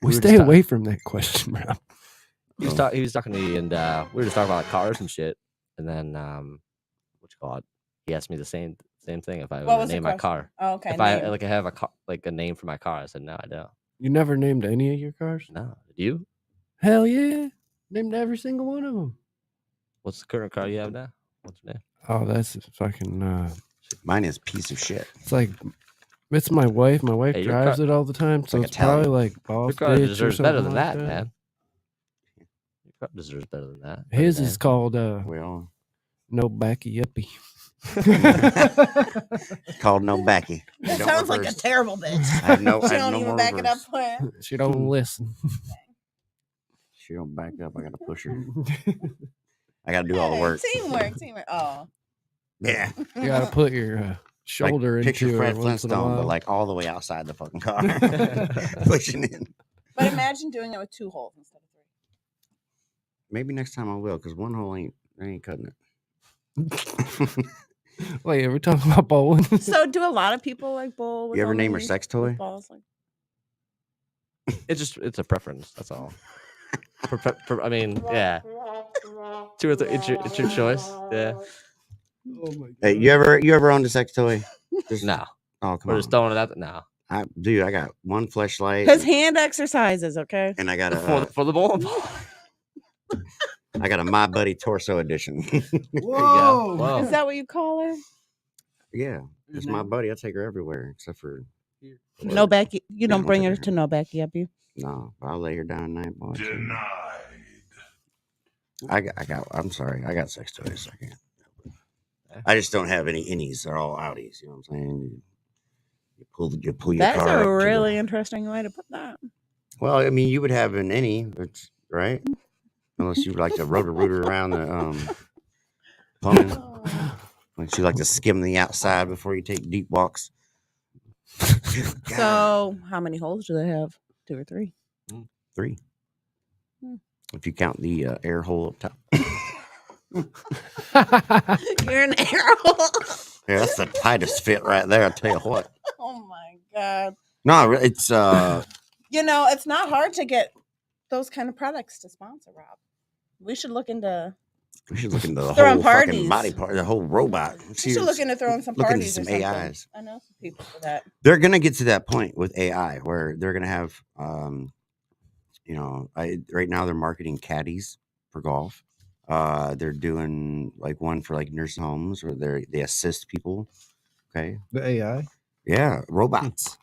We were stay just away from that question, Rob. He was talking to me, and we were just talking about cars and shit. And then, what you call it? He asked me the same thing if I What would was the name my question? car. Oh, okay. If I name. have a car, like a name for my car, I said no, I don't. You never named any of your cars? No, did you? Hell yeah, named every single one of them. What's the current car you have now? What's your name? Oh, that's fucking. Mine is piece of shit. It's like it's my wife. My wife Hey, your drives car- it all the time, so like it's probably Italian. like boss Your car bitch or deserves something better than like that, man. Your car deserves better than that. His Better is called Well, No Backy Uppy. it's called no backy. That Don't sounds like a reverse. terrible bitch. I have no. She I have don't no even more back it up reverse. for you. She don't listen. She don't back up. I gotta push her. I gotta do all the Hey, work. Teamwork. Oh. Yeah. You gotta put your shoulder Like, picture into Fred her once in a Flintstone, while. but like all the way outside the fucking car, pushing in. But imagine doing it with 2 holes instead of 3. Maybe next time I will, because one hole ain't cutting it. Wait, are we talking about bowling? So do a lot of people like bowl with You ever name her only sex with toy? balls? Like, it's a preference. That's all. I mean, yeah. 2 or 3. It's your choice. Yeah. Oh my god. Hey, you ever owned a sex toy? Just, No. oh come We're on. just throwing it out there. No. I got one fleshlight. his hand exercises, okay? and I got For the ball. I got a My Buddy Torso Edition. Whoa. Whoa. Is that what you call her? Yeah, it's my buddy. I take her everywhere except for No Becky. You don't don't bring take her her. to no Becky up you. no. I'll lay her down at night, boy. Denied. I'm sorry. I got sex toys. I can't. I just don't have any innies. They're all outies. You know what I'm saying? You pull your That's car. a up to the- really interesting way to put that. Well, I mean, you would have an innie, right? Unless you like to rotor around the plumbing. Unless you like to skim the outside before you take deep walks. So how many holes do they have? 2 or 3? 3. Hmm. If you count the air hole up top. You're an arrow. Yeah, that's the tightest fit right there. I tell you what. Oh my god. No, it's It's not hard to get those kind of products to sponsor, Rob. We should look into we should look into the Throwing whole fucking parties. body part, the whole robot. we should look into throwing some look into parties some or something. AIs. I know some people for that. They're gonna get to that point with AI where they're gonna have right now they're marketing caddies for golf. They're doing like one for like nursing homes where they assist people. Okay. The AI. Yeah, robots.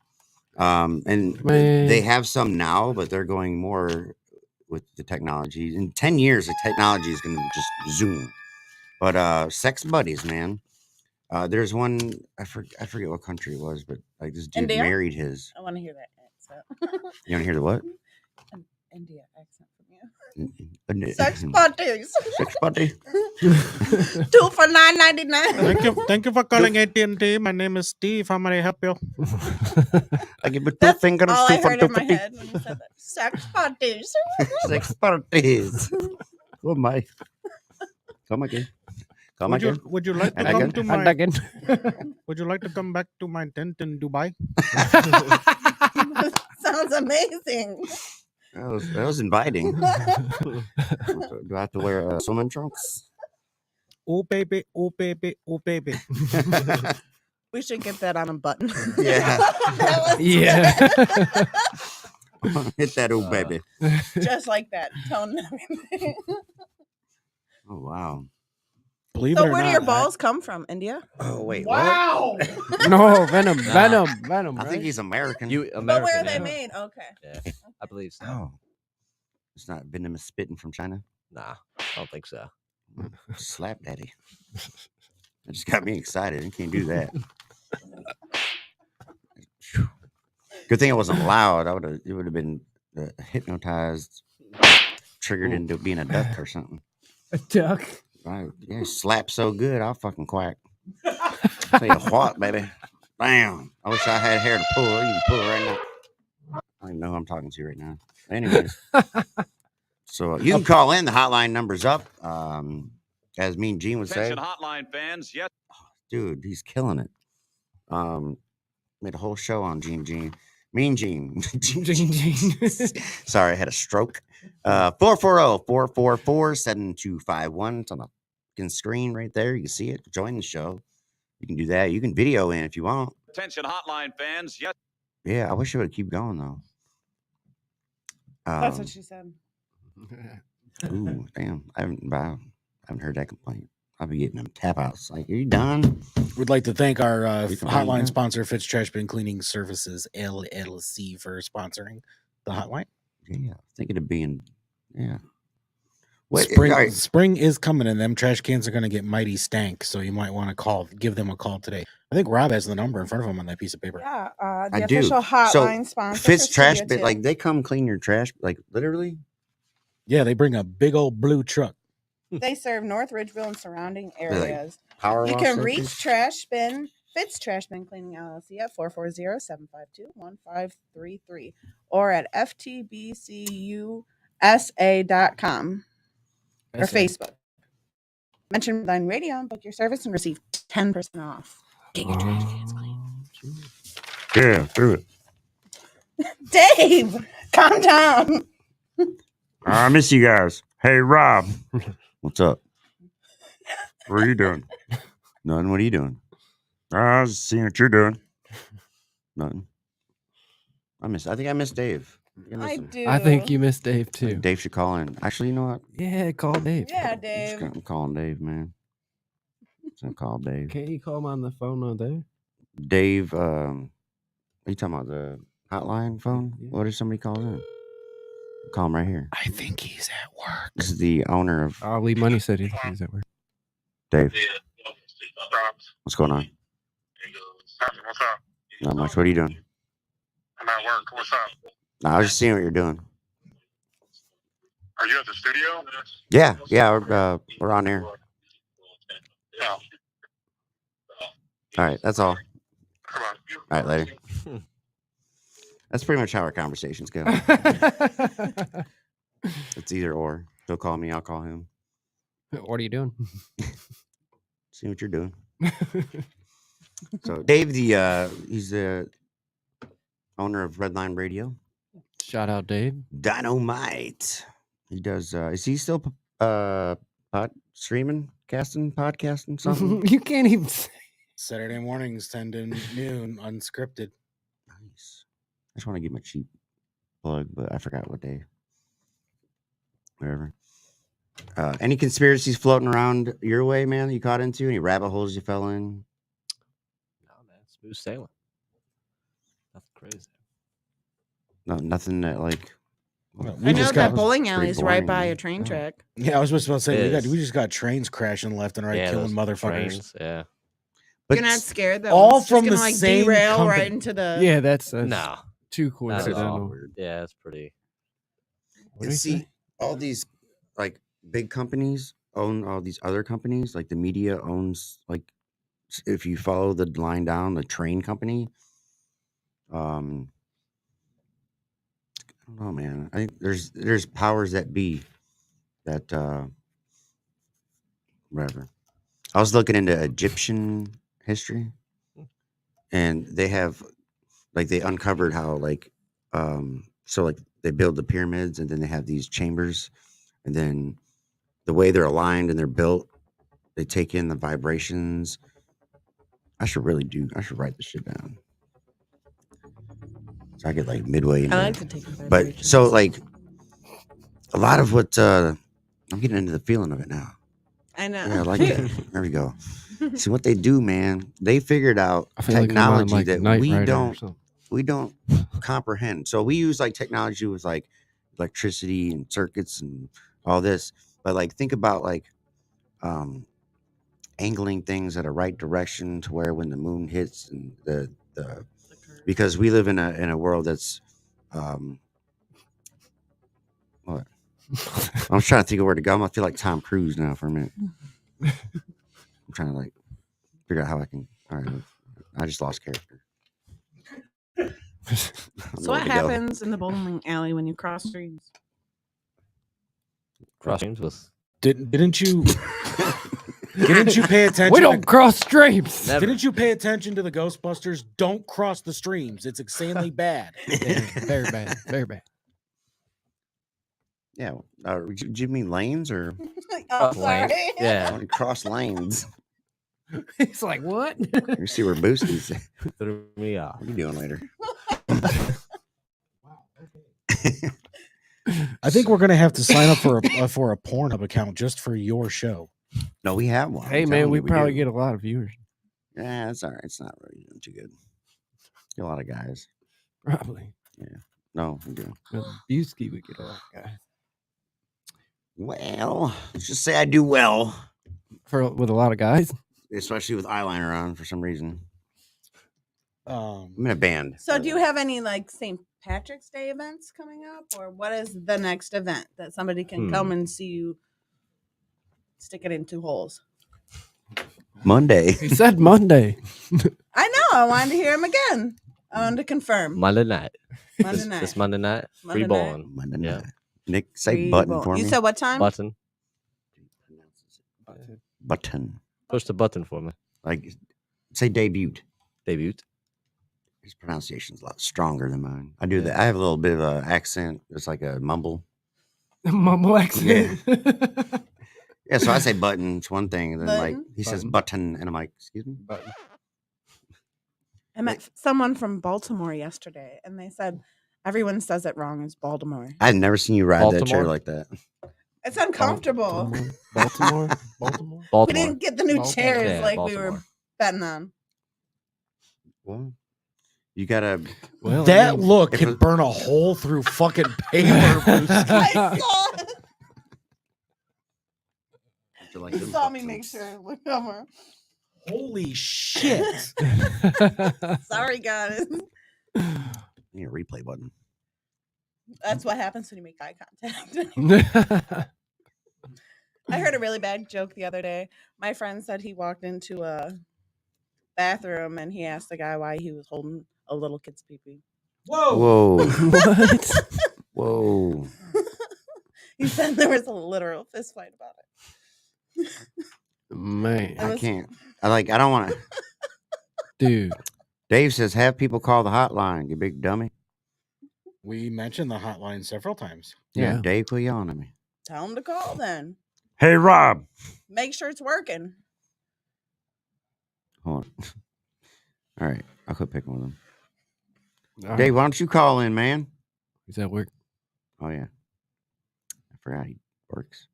And Man. they have some now, but they're going more with the technology. In 10 years, the technology is going to just zoom. But sex buddies, man. There's one I forget what country it was, but like this dude India? married his. I want to hear that accent. You want to hear the what? An India accent from you. Sex Sex buddies. Sex buddy. 2 for $9.99. Thank you for calling AT&T. My name is Steve. How may I help you? I give it 2 That's fingers. all 2 I for heard in my 250. head when you said that. Sex buddies. Sex parties. Oh my. Come again. Come again. Would you like to And come again. to And my? again. Would you like to come back to my tent in Dubai? Sounds amazing. That was inviting. Do I have to wear swimming trunks? Oh baby, oh baby, oh baby. We should get that on a button. Yeah. That was Yeah. Hit that old baby. just like that. Tone and everything. Oh wow. Believe So it or where do not, your balls come from? India? Oh wait. Wow. No, Venom. Nah. Venom. What? I think he's American. But where are they yeah. made? Okay. Yeah, I believe so. Oh. It's not venomous spitting from China. Nah, I don't think so. Slap daddy. That just got me excited. I can't do that. Good thing it wasn't loud. It would have been hypnotized, triggered into being a duck or something. A duck. Right. Yeah, slap so good, I'll fucking quack. Tell you what, baby. Bam. I wish I had hair to pull. You can pull it right now. I don't even know who I'm talking to right now. Anyways. So you can call in. The hotline number's up. As Mean Gene would say. Attention hotline fans, yes. Dude, he's killing it. Made a whole show on Gene. Mean Gene. Gene. Sorry, I had a stroke. 440-444-7251. It's on the fucking screen right there. You can see it. Join the show. You can do that. You can video in if you want. Attention hotline fans. Yes. Yeah, I wish it would keep going though. That's what she said. Ooh, damn. I haven't heard that complaint. I'll be getting them tap outs. Like, are you done? We'd like to thank our We can hotline find sponsor, Fitz Trash Bin Cleaning Services LLC, for sponsoring the hotline. Yeah, thinking of being, yeah. Spring is coming, and them trash cans are going to get mighty stank. So you might want to give them a call today. I think Rob has the number in front of him on that piece of paper. Yeah, I the do. official hotline sponsor. Fitz for Trash Studio Bin, 2. like they come clean your trash, like literally. Yeah, they bring a big old blue truck. They serve North Ridgeville and surrounding areas. Power You wash can that reach bitch? Trash Bin, Fitz Trash Bin Cleaning LLC at 440-752-1533 or at ftbcusa.com or Facebook. Mention Redline Radio and book your service and receive 10% off. Get your trash cans clean. Yeah, do it. Dave, calm down. I miss you guys. Hey, Rob. What's up? What are you doing? Nothing. What are you doing? I was seeing what you're doing. Nothing. I think I miss Dave. I do. I think you missed Dave too. Dave should call in. Actually, you know what? Yeah, call Dave. Yeah, Dave. I'm calling Dave, man. I'm calling Dave. Can't you call him on the phone all day? Dave, are you talking about the hotline phone? Yeah. What if somebody calls in? Call him right here. I think he's at work. This is the owner of Ali Money said he's at work. Dave. What's going on? What's up? Not much. What are you doing? I'm at work. What's up? No, I was just seeing what you're doing. Are you at the studio? Yeah, we're on here. No. All right, that's all. Come on. All right, later. That's pretty much how our conversations go. It's either or. He'll call me, I'll call him. What are you doing? See what you're doing. So Dave, he's the owner of Redline Radio. Shout out, Dave. Dynamite. He does. Is he still streaming, podcasting, something? You can't even say. Saturday mornings, 10 to noon, unscripted. Nice. I just want to give him a cheap plug, but I forgot what day. Whatever. Any conspiracies floating around your way, man, that you caught into? Any rabbit holes you fell in? No, man, smooth sailing. Nothing crazy. No, nothing that like. I know that bowling pretty alley is right boring, by man. a train track. Yeah, I was just about to say It we is. just got trains crashing left and right, Yeah, killing those motherfuckers. trains, yeah. But You're not scared that all one's just from gonna the like same derail company. right into the. Yeah, that's No, too not at coincidental. all. Yeah, it's pretty. What do And you see, say? all these like big companies own all these other companies. Like the media owns, like, if you follow the line down, the train company. I don't know, man. I think there's powers that be that whatever. I was looking into Egyptian history, and they have like they uncovered how like so like they build the pyramids, and then they have these chambers, and then the way they're aligned and they're built, they take in the vibrations. I should write this shit down. So I get like midway into I like to take the but so like a lot of what I'm getting into the feeling of it now. I know. Yeah, I like that. There we go. See what they do, man. They figured out I feel like I'm on, technology like, that Knight we Rider or don't something. comprehend. So we use like technology with like electricity and circuits and all this. But like think about like angling things at a right direction to where when the moon hits and the because we live in a world that's what I'm trying to think of where to go. I'm gonna feel like Tom Cruise now for a minute. I'm trying to like figure out how I can. All right, I just lost character. So what happens in the bowling alley when you cross streams? Cross streams with. Didn't you? Didn't you pay attention? We don't cross streams. Never. Didn't you pay attention to the Ghostbusters? Don't cross the streams. It's insanely bad. Yeah, very bad. Very bad. Yeah. Do you mean lanes or Oh, Lane. sorry. Yeah. cross lanes? It's like, what? You see where Boosie's. Threw me off. What are you doing later? I think we're gonna have to sign up for a Pornhub account just for your show. No, we have one. Hey, I'm man, telling we you, probably do. get a lot of viewers. Yeah, it's all right. It's not really doing too good. Get a lot of guys. Probably. No, we do. Busky would get a lot of guys. Well, let's just say I do well, With a lot of guys? especially with eyeliner on for some reason. Um, I'm in a band. So, do you have any like St. Patrick's Day events coming up, or what is the next event that somebody can come and see you stick it in 2 holes? Monday. He said Monday. I know. I wanted to hear him again. I wanted to confirm. Monday night. Monday night. This Monday night. Monday Free night. bowling. Monday Yeah. night. Nick, say Free button ball. for me. You said what time? Button. Button. Push the button for me. Like, say debut. Debut. His pronunciation's a lot stronger than mine. I do that. I have a little bit of an accent. It's like a mumble. Mumble accent. Yeah, so I say button. It's one thing. And then, like, Button? he says button. And I'm like, excuse me? Button. I met someone from Baltimore yesterday, and they said everyone says it wrong as Baltimore. I've never seen you ride that chair Baltimore? like that. It's uncomfortable. Baltimore. We Baltimore. didn't get the new Baltimore. chairs Yeah, like we were Baltimore. betting on. Well, you got to. Well, that I mean, look if can it- burn a hole through fucking paper. Bruce. I saw it. Like He them saw me buttons. make sure to look over. Holy shit! Sorry, guys. You need a replay button. That's what happens when you make eye contact. I heard a really bad joke the other day. My friend said he walked into a bathroom and he asked the guy why he was holding a little kid's pee-pee. Whoa. What? Whoa. He said there was a literal fist fight about it. Man, It I was- can't. I don't want to. dude. Dave says, have people call the hotline, you big dummy. We mentioned the hotline several times. Yeah, Yeah. Dave, quit yelling at me. Tell him to call then. Hey, Rob. Make sure it's working. Hold on. All right. I'll quit picking with him. All right. Dave, why don't you call in, man? Is that work? Oh, yeah. I forgot he works.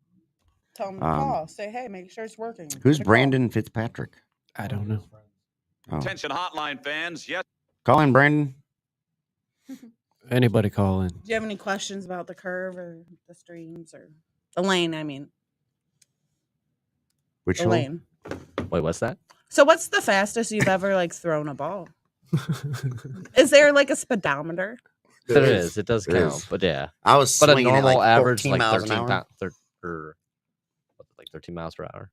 Tell him to Um, call. Say, hey, make sure it's working. Who's To call. Brandon Fitzpatrick? I don't know. Oh. Attention hotline fans. Yes. Call in, Brandon. Anybody call in? Do you have any questions about the curve or the streams or the lane? I mean, Which the hole? lane. Wait, what's that? So, what's the fastest you've ever like thrown a ball? Is there like a speedometer? There is. It does There count. is. But yeah. I was But a swinging at normal like average 14 like miles 13 an hour. like 13 miles per hour.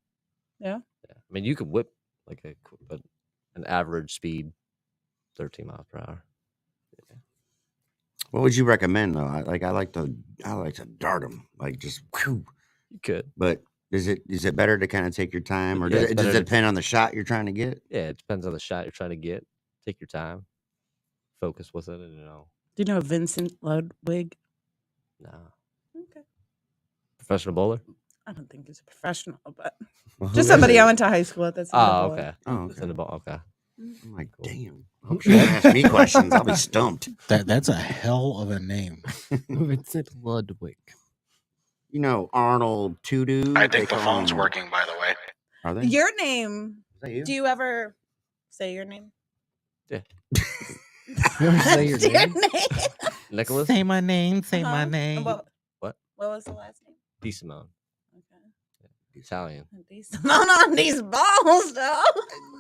Yeah. Yeah. I mean, you could whip like but an average speed 13 miles per hour. What would you recommend though? I like to dart them, like just. Whew. You could. But is it better to kind of take your time, or Yeah, it's does better it to- depend on the shot you're trying to get? Yeah, it depends on the shot you're trying to get. Take your time. Focus with it, and Do you know Vincent Ludwig? no. Okay. Professional bowler? I don't think he's a professional, but Well, who just is somebody it? I went to high school with. That's in the Oh, bowl. okay. Oh, It's okay. in the ball. Okay. I'm like, damn. I'm sure you ask me questions. I'll be stumped. That's a hell of a name. Vincent Ludwig. You know, Arnold Tudu. I they think the call phone's him- working, by the way. Are they? Your name. Is that you? Do you ever say your name? Yeah. You ever say your Say name? Nicholas Say my name. Say Uh-huh. my And name. What was the last name? DeSimone. Okay. Italian. Not on these balls, though.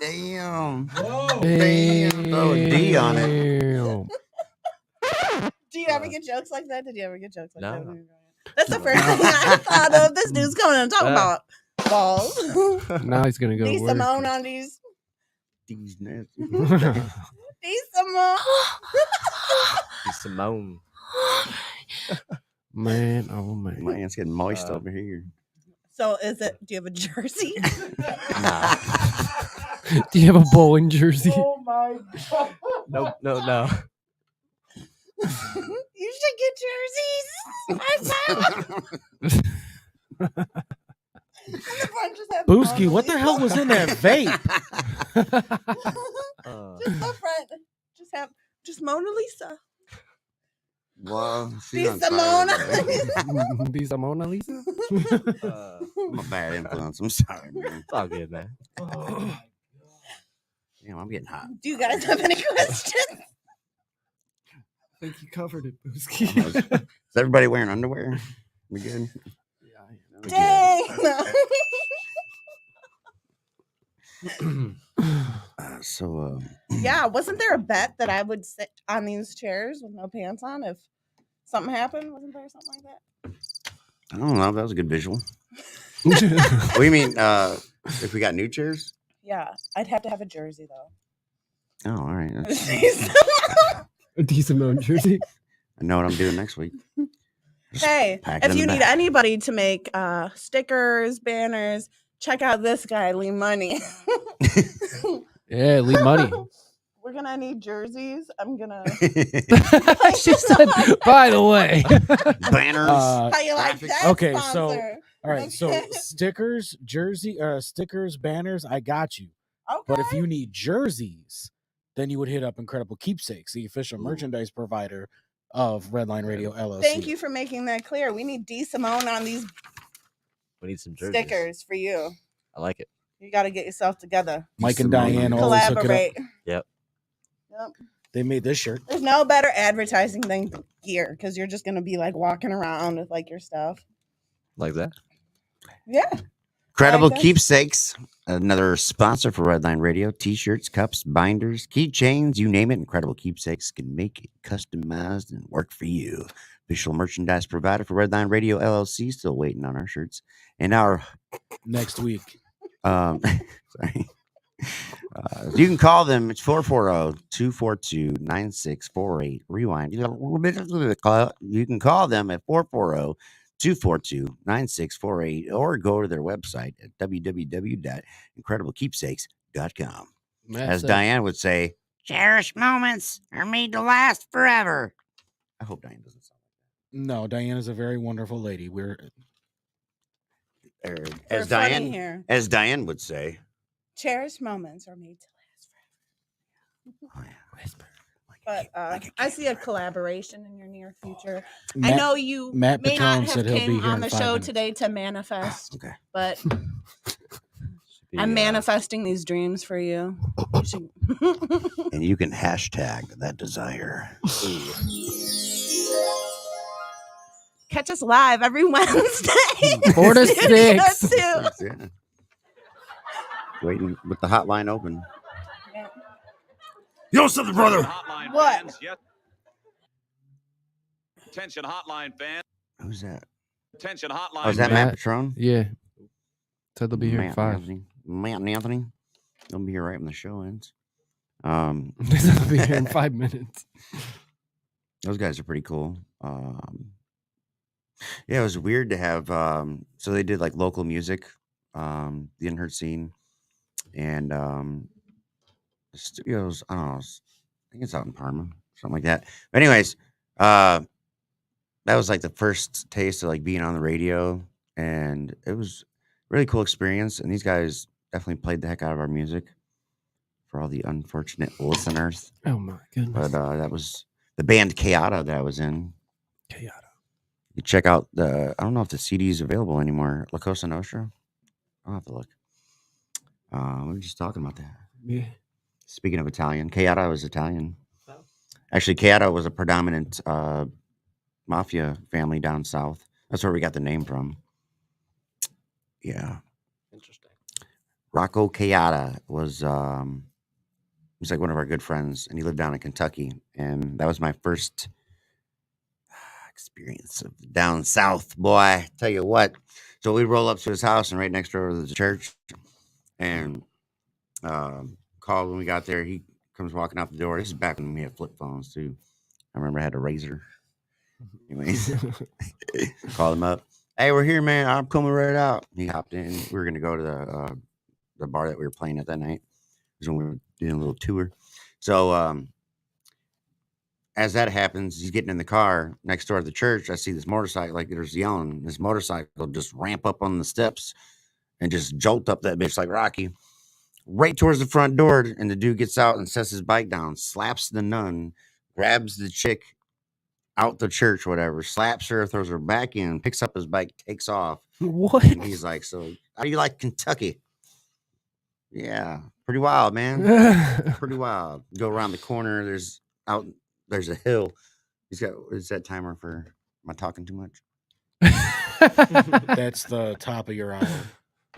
Damn. Whoa. Damn. Throw a D on it. Damn. Do you ever get jokes like that? Did you ever get jokes like No. that? when you were growing up? That's the first thing I thought of. This dude's coming and talking Yeah. about balls. Now he's gonna go D to work. Simone on these. These nasty. D Simone. DeSimone. Man, oh man. Man, it's getting moist Uh, over here. So is it? Do you have a jersey? Nah. Do you have a bowling jersey? Oh my god! No. You should get jerseys. Booski, what the hell was in that vape? Just the front. Just Mona Lisa. Well, These she's on fire today. These are Mona Lisa. I'm a bad influence. I'm sorry, man. It's all good, man. Damn, I'm getting hot. Do you guys have any questions? I think you covered it, Booski. Is everybody wearing underwear? We good? Dang. Yeah, wasn't there a bet that I would sit on these chairs with no pants on if something happened? Wasn't there something like that? I don't know. That was a good visual. What do you mean? If we got new chairs? Yeah, I'd have to have a jersey though. Oh, all right. A decent amount jersey. I know what I'm doing next week. Hey, pack it if in you the need back. anybody to make stickers, banners, check out this guy, Lee Money. Yeah, leave money. We're gonna need jerseys. I'm gonna. She said, by the way. Banners. How you like graphics. that? Okay, so sponsor? all right, so Okay. stickers, stickers, banners, I got you. Okay. But if you need jerseys, then you would hit up Incredible Keepsakes, the official merchandise provider of Redline Radio LLC. Thank you for making that clear. We need D Simone on these We need some jerseys. stickers for you. I like it. You got to get yourself together. Mike and Diane always hook it Collaborate. up. Yep. Yep. They made this shirt. There's no better advertising than gear because you're just gonna be like walking around with like your stuff. Like that. Yeah. Incredible that. Keepsakes, another sponsor for Redline Radio. T-shirts, cups, binders, keychains, you name it. Incredible Keepsakes can make it customized and work for you. Official merchandise provider for Redline Radio LLC. Still waiting on our shirts and our next week. Sorry. You can call them. It's 440-242-9648. Rewind. You can call them at 440-242-9648 or go to their website at www.incrediblekeepsakes.com. As Diane would say, cherished moments are made to last forever. I hope Diane doesn't sound like No, Diane is a very wonderful lady. We're as funny here. Diane would say, Cherished moments are made to last forever. oh yeah, whisper. But I see a collaboration in your near future. I Matt- know you Matt may not Patron have said he'll be came here on in the 5 show minutes. today to manifest, Okay. but Be, I'm manifesting these dreams for you. You should- And you can hashtag that desire. Catch us live every Wednesday. 4 to Studio 6. 2. Yeah. Waiting with the hotline open. Yo, something, brother. Hotline What? fans, yes. Attention, hotline fans. Who's that? Attention, hotline Oh, is that fans. Matt Patron? Yeah. Said they'll be here Matt at 5. Anthony. Matt and Anthony. They'll be here right when the show ends. They said they'll be here in 5 minutes. Those guys are pretty cool. Yeah, it was weird to have. So they did like local music, the Unheard scene, and the studios. I don't know. I think it's out in Parma, something like that. But anyways, that was like the first taste of like being on the radio, and it was a really cool experience. And these guys definitely played the heck out of our music for all the unfortunate listeners. Oh my goodness. But that was the band Chaota that I was in. Chaota. You check out I don't know if the CD is available anymore. La Cosa Nostra. I'll have to look. We were just talking about that. Yeah. Speaking of Italian, Chaota was Italian. Actually, Chaota was a predominant mafia family down south. That's where we got the name from. Yeah. Interesting. Rocco Chaota was he's like one of our good friends, and he lived down in Kentucky. And that was my first experience of down south, boy. Tell you what. So we roll up to his house, and right next door to the church, and called when we got there. He comes walking out the door. This is back when we had flip phones too. I remember I had a razor. Anyways, called him up. Hey, we're here, man. I'm coming right out. He hopped in. We were gonna go to the bar that we were playing at that night. It was when we were doing a little tour. So as that happens, he's getting in the car next door to the church. I see this motorcycle, like there's yelling. This motorcycle just ramp up on the steps and just jolt up that bitch like Rocky, right towards the front door. And the dude gets out and sets his bike down, slaps the nun, grabs the chick out the church, whatever, slaps her, throws her back in, picks up his bike, takes off. What? And he's like, "So, how do you like Kentucky?" Yeah, pretty wild, man. Pretty wild. Go around the corner. There's a hill. He's got. Is that timer for? Am I talking too much? That's the top of your hour.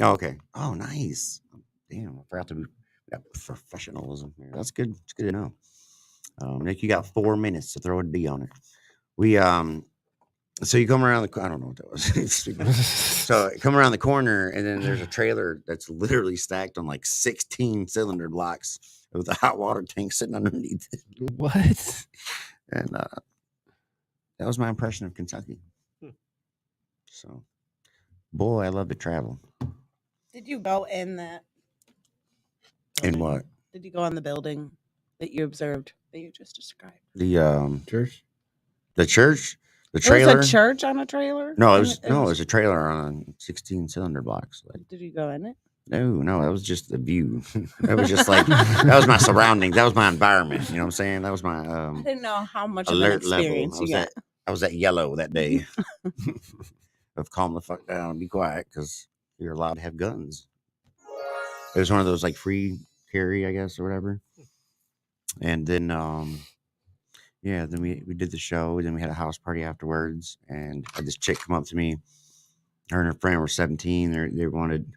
Oh, okay. Oh, nice. Damn, I forgot to be professionalism here. That's good. It's good to know. Nick, you got 4 minutes to throw a D on it. We So you come around the. I don't know what that was. So come around the corner, and then there's a trailer that's literally stacked on like 16 cylinder blocks with a hot water tank sitting underneath it. What? And that was my impression of Kentucky. So, boy, I love to travel. Did you go in that? In what? Did you go in the building that you observed that you just described? The Church? the church, the There trailer. was a church on a trailer? No, it And was a trailer on 16 cylinder blocks. Like, Did you go in it? no, that was just the view. That was just like that was my surroundings. That was my environment. You know what I'm saying? That was my I didn't know how much alert of an experience you got. I was at yellow that day. Of calm the fuck down and be quiet because you're allowed to have guns. It was one of those like free carry, I guess, or whatever. And then then we did the show. Then we had a house party afterwards, and I had this chick come up to me. Her and her friend were 17. They wanted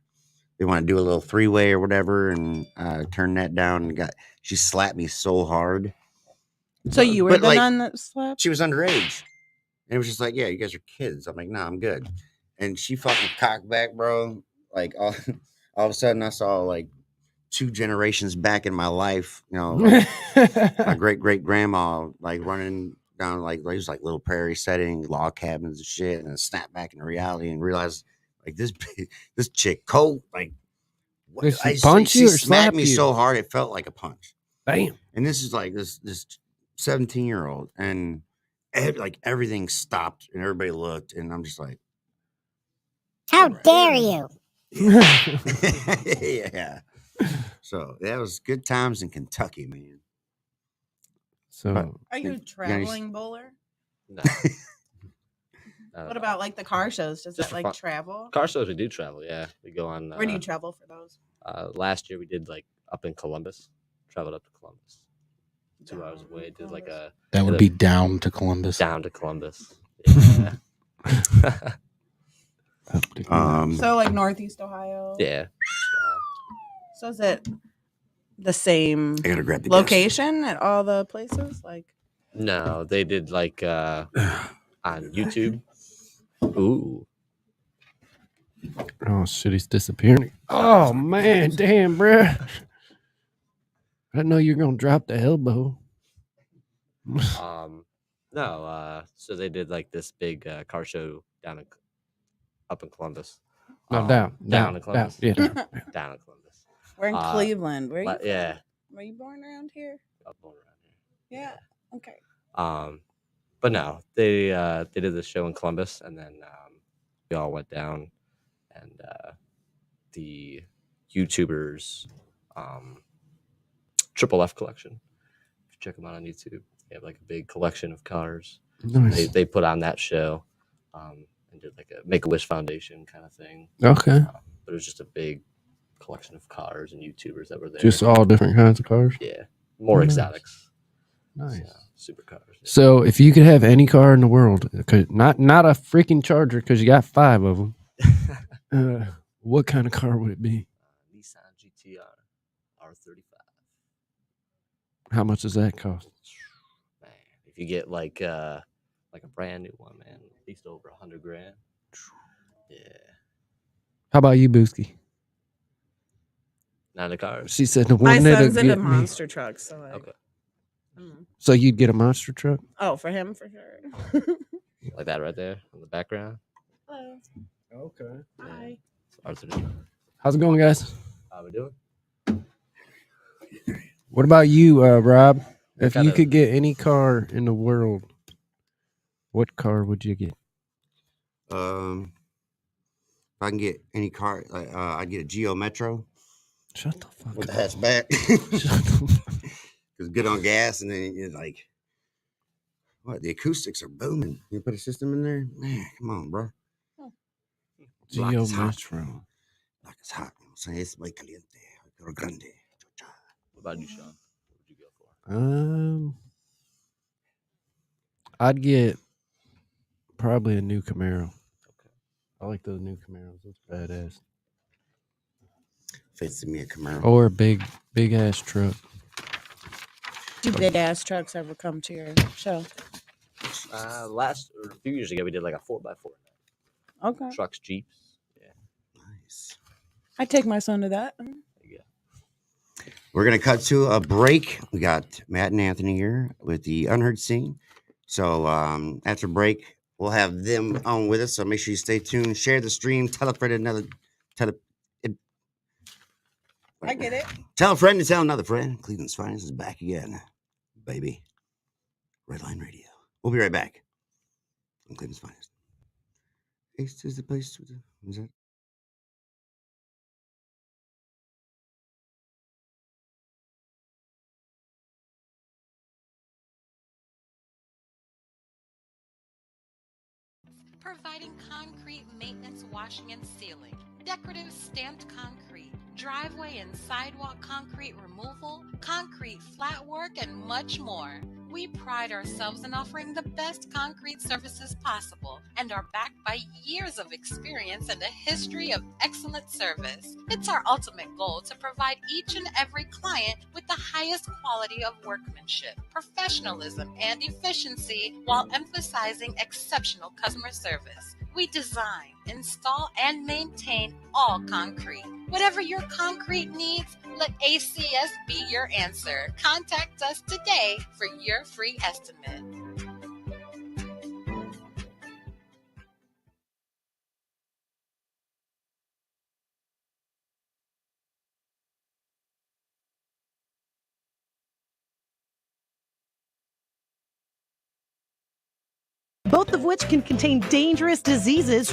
to do a little 3-way or whatever, and turned that down and she slapped me so hard. So you were But, the like, nun that slept? She was underage. And it was just like, yeah, you guys are kids. I'm like, nah, I'm good. And she fucking cocked back, bro. Like all of a sudden I saw like 2 generations back in my life, you know, like my great grandma like running down like it was like little prairie setting, log cabins and shit, and then snap back into reality and realize like this chick cold, like what Did she punch you or smacked slap me you? so hard it felt like a punch. Damn. And this is like this 17-year-old, and like everything stopped and everybody looked, and I'm just like, how dare you? yeah. So that was good times in Kentucky, man. So Are you a traveling bowler? No. What about like the car shows? Does Just that for like fun. travel? Car shows? We do travel. Yeah, we go on. Where do you travel for those? Last year we did like up in Columbus. Traveled up to Columbus. 2 hours away. Did like a. That would be down to Columbus. Down to Columbus. Yeah. So like Northeast Ohio. Yeah. So is it the same I gotta grab the location at all the places? Like No, they did like on YouTube. Ooh. Oh shit, he's disappearing. Oh man, damn, bruh. I didn't know you were gonna drop the elbow. No, so they did like this big car show up in Columbus. No, down in Columbus. yeah, down. Down in Columbus. we're in Cleveland. Where are you from? Yeah. Were you born around here? I was born around here. Yeah. Okay. But no, they did this show in Columbus, and then we all went down, and the YouTubers, Triple F collection. If you check them out on YouTube, they have like a big collection of cars. Nice. They put on that show, and did like a Make-A-Wish Foundation kind of thing. Okay. But it was just a big collection of cars and YouTubers that were there. Just all different kinds of cars. Yeah, more exotics. Nice. Supercars. Yeah. So if you could have any car in the world, not a freaking Charger, because you got 5 of them, what kind of car would it be? Nissan GTR R35. How much does that cost? Man, if you get like a brand new one, man, at least over $100,000. Yeah. How about you, Booski? Not a car. She said the My one that'll son's into get me. monster trucks, so like, Okay. So you'd get a monster truck? Oh, for him for sure. Like that right there in the background. Hello. Okay. Hi. How's it going, guys? How we doing? What about you, Rob? If kind you of- could get any car in the world, what car would you get? If I can get any car, I'd get a Geo Metro Shut the fuck with the up. hatchback. Shut the Because good on gas, and then you're like, what? The acoustics are booming. You put a system in there, man. Come on, bro. Block Geo is hot. Metro. Block is hot. You know what I'm saying? It's muy caliente. Pero grande. What about you, Sean? What would you go for? I'd get probably a new Camaro. I like those new Camaros. That's badass. Fits me a Camaro. Or a big ass truck. Do big ass trucks ever come to your show? A few years ago, we did like a 4x4. Okay. Trucks, Jeeps. Yeah. Nice. I take my son to that. There you go. We're going to cut to a break. We got Matt and Anthony here with the Unheard scene. So after break, we'll have them on with us. So make sure you stay tuned. Share the stream. Tell a friend another. I get it. Tell a friend to tell another friend. Cleveland's Finest is back again, baby. Redline Radio. We'll be right back on Cleveland's Finest. Ace is the place to do. Is that? Providing concrete maintenance, washing, and sealing, decorative stamped concrete, driveway and sidewalk concrete removal, concrete flat work, and much more. We pride ourselves in offering the best concrete services possible and are backed by years of experience and a history of excellent service. It's our ultimate goal to provide each and every client with the highest quality of workmanship, professionalism, and efficiency while emphasizing exceptional customer service. We design, install, and maintain all concrete. Whatever your concrete needs, let ACS be your answer. Contact us today for your free estimate. Both of which can contain dangerous diseases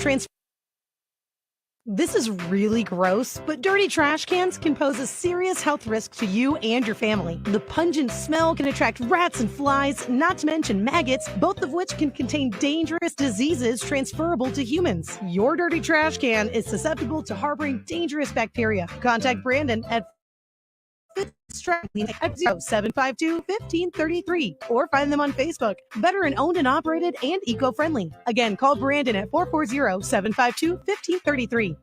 This is really gross, but dirty trash cans can pose a serious health risk to you and your family. The pungent smell can attract rats and flies, not to mention maggots, both of which can contain dangerous diseases transferable to humans. Your dirty trash can is susceptible to harboring dangerous bacteria. Contact Brandon at 0752-1533 or find them on Facebook. Veteran owned and operated and eco-friendly. Again, call Brandon at 440-752-1533.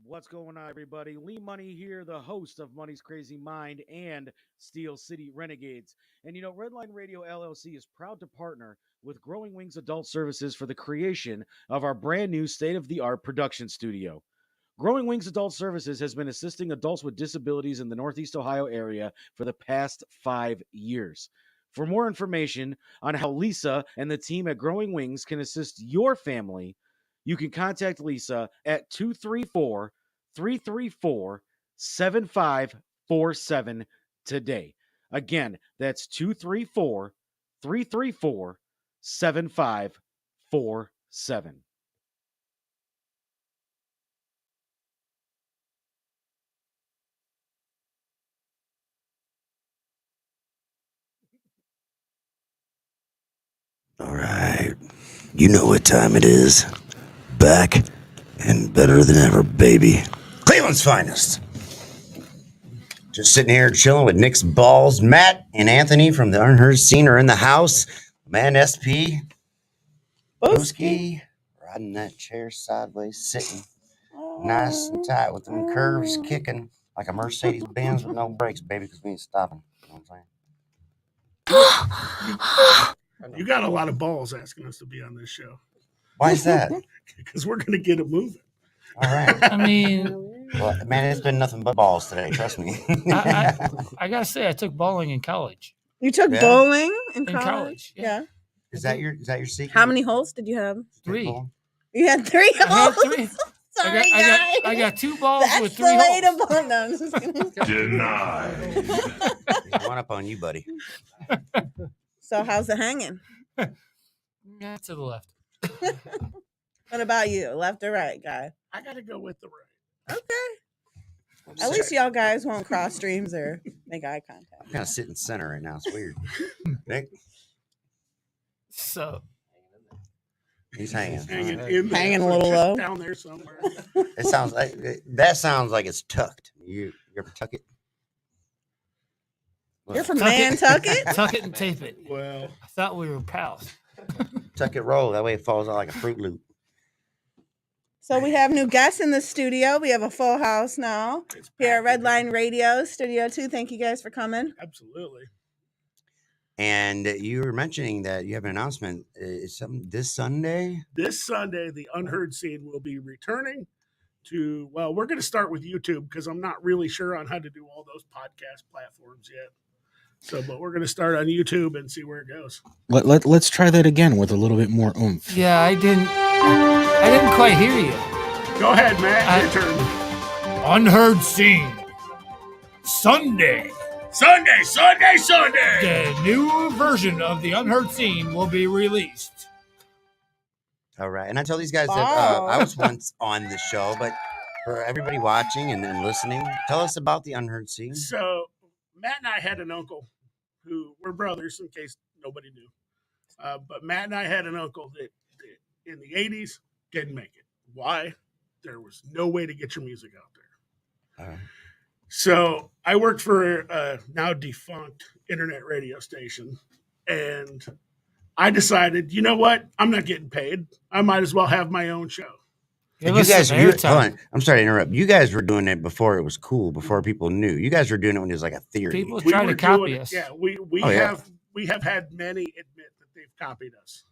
What's going on, everybody? Lee Money here, the host of Money's Crazy Mind and Steel City Renegades. And you know, Redline Radio LLC is proud to partner with Growing Wings Adult Services for the creation of our brand new state-of-the-art production studio. Growing Wings Adult Services has been assisting adults with disabilities in the Northeast Ohio area for the past 5 years. For more information on how Lisa and the team at Growing Wings can assist your family, you can contact Lisa at 234-334-7547 today. Again, that's 234-334-7547. All right. You know what time it is. Back and better than ever, baby. Cleveland's Finest. Just sitting here chilling with Nick's balls. Matt and Anthony from the Unheard scene are in the house. Man, SP. Boski. Riding that chair sideways, sitting nice and tight with them curves kicking like a Mercedes Benz with no brakes, baby, because we ain't stopping. You know what I'm saying? You got a lot of balls asking us to be on this show. Why is that? Because we're going to get it moving. All right. I mean, Well, man, it's been nothing but balls today. Trust me. I gotta say, I took bowling in college. You took Yeah. bowling in In college? college, Yeah. Is that your secret? How many holes did you have? 3. You had 3 I had holes? 3. Sorry, I got 2 balls That's with 3 holes. relatable. No, I'm just kidding. Denied. One up on you, buddy. So how's it hanging? Yeah, to the left. What about you? Left or right, guy? I got to go with the right. Okay. At least y'all guys won't cross streams or make eye contact. I'm kind of sitting center right now. It's weird. Nick, So he's hanging. Hanging, All in there, Hanging a so little just low. down there somewhere. It sounds like that sounds like it's tucked. You ever tuck it? You're from Tuck it. Nantucket? tuck it and tape it. Well, I thought we were pals. Tuck it, roll. That way it falls out like a Fruit Loop. So we have new guests in the studio. We have a full house now here at Redline Radio, Studio 2. Thank you guys for coming. absolutely. And you were mentioning that you have an announcement. Is something this Sunday? This Sunday, the Unheard scene will be returning to, well, we're going to start with YouTube because I'm not really sure on how to do all those podcast platforms yet. So, but we're going to start on YouTube and see where it goes. Let's try that again with a little bit more oomph. Yeah, I didn't quite hear you. Go ahead, Matt. Your turn. Unheard scene. Sunday. The new version of the Unheard scene will be released. All right. And I tell these guys that Wow. I was once on the show, but for everybody watching and listening, tell us about the Unheard scene. So, Matt and I had an uncle who were brothers, in case nobody knew. But Matt and I had an uncle that in the 80s didn't make it. Why? There was no way to get your music out there. So I worked for a now defunct internet radio station, and I decided, you know what? I'm not getting paid. I might as well have my own show. You guys, hold on. I'm sorry to interrupt. You guys were doing it before it was cool, before people knew. You guys were doing it when it was like a theory. People We try were to copy doing it- us. Yeah, we Oh, yeah. have had many admit that they've copied us.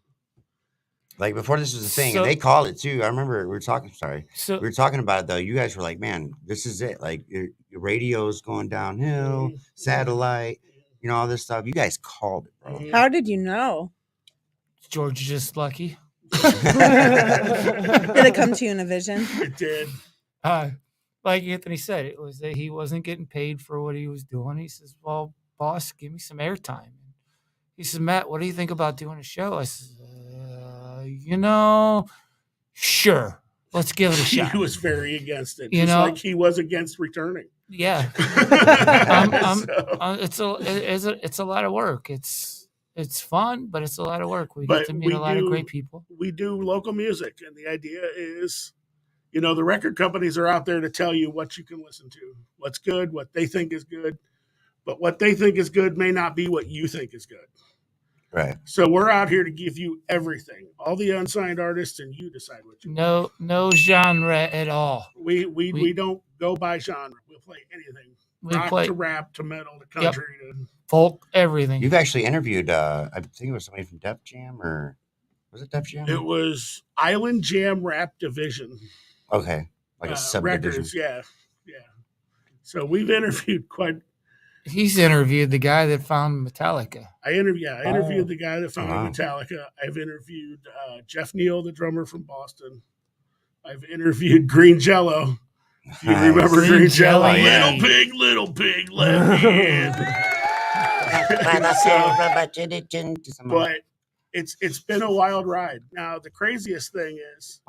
Like before this was a thing, So- and they called it too. I remember we were talking. Sorry, So we were talking about it though. You guys were like, "Man, this is it. Like your radio's going downhill, satellite, you know, all this stuff." You guys called it, bro. How did you know? George is just lucky. Did it come to you in a vision? It did. Like Anthony said, it was that he wasn't getting paid for what he was doing. He says, "Well, boss, give me some airtime." He says, "Matt, what do you think about doing a show?" I said, sure, let's give it a shot. He was very against it. You Just know? like he was against returning. Yeah, it's a lot of work. It's fun, but it's a lot of work. We get to meet a lot of great people. We do local music, and the idea is, you know, the record companies are out there to tell you what you can listen to, what's good, what they think is good, but what they think is good may not be what you think is good. Right. So we're out here to give you everything, all the unsigned artists, and you decide what you No genre at all. We don't go by genre. We'll play anything. We Rock play- to rap to metal to country to Folk, everything. You've actually interviewed. I think it was somebody from Def Jam, or was it Def Jam? It was Island Jam Rap Division. Okay, like a subdivision. Records, yeah. So we've interviewed quite. He's interviewed the guy that found Metallica. I interviewed Oh. the guy that founded Wow. Metallica. I've interviewed Jeff Neal, the drummer from Boston. I've interviewed Green Jello. If you Nice. remember Green Green Jello, Jello, yeah. little pig, let me in. But it's been a wild ride. Now the craziest thing is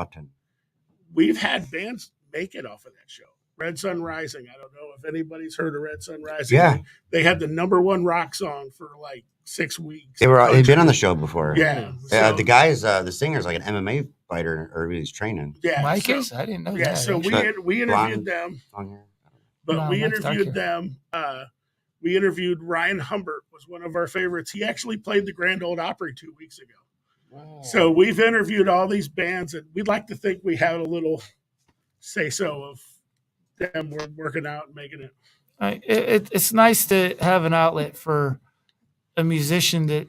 we've had bands make it off of that show. Red Sun Rising. I don't know if anybody's heard of Red Sun Rising. Yeah. They had the #1 rock song for like 6 weeks. They've been on the show before. Yeah. The guy's the singer's like an MMA fighter, or he's training. Yeah. Mike so- is? I didn't know Yeah, that. so we interviewed Blonde, them. long hair. But No, we Mike's dark interviewed hair. them. We interviewed Ryan Humbert, was one of our favorites. He actually played the Grand Ole Opry 2 weeks ago. So we've interviewed all these bands, and we'd like to think we had a little say-so of them working out and making it. It's nice to have an outlet for a musician that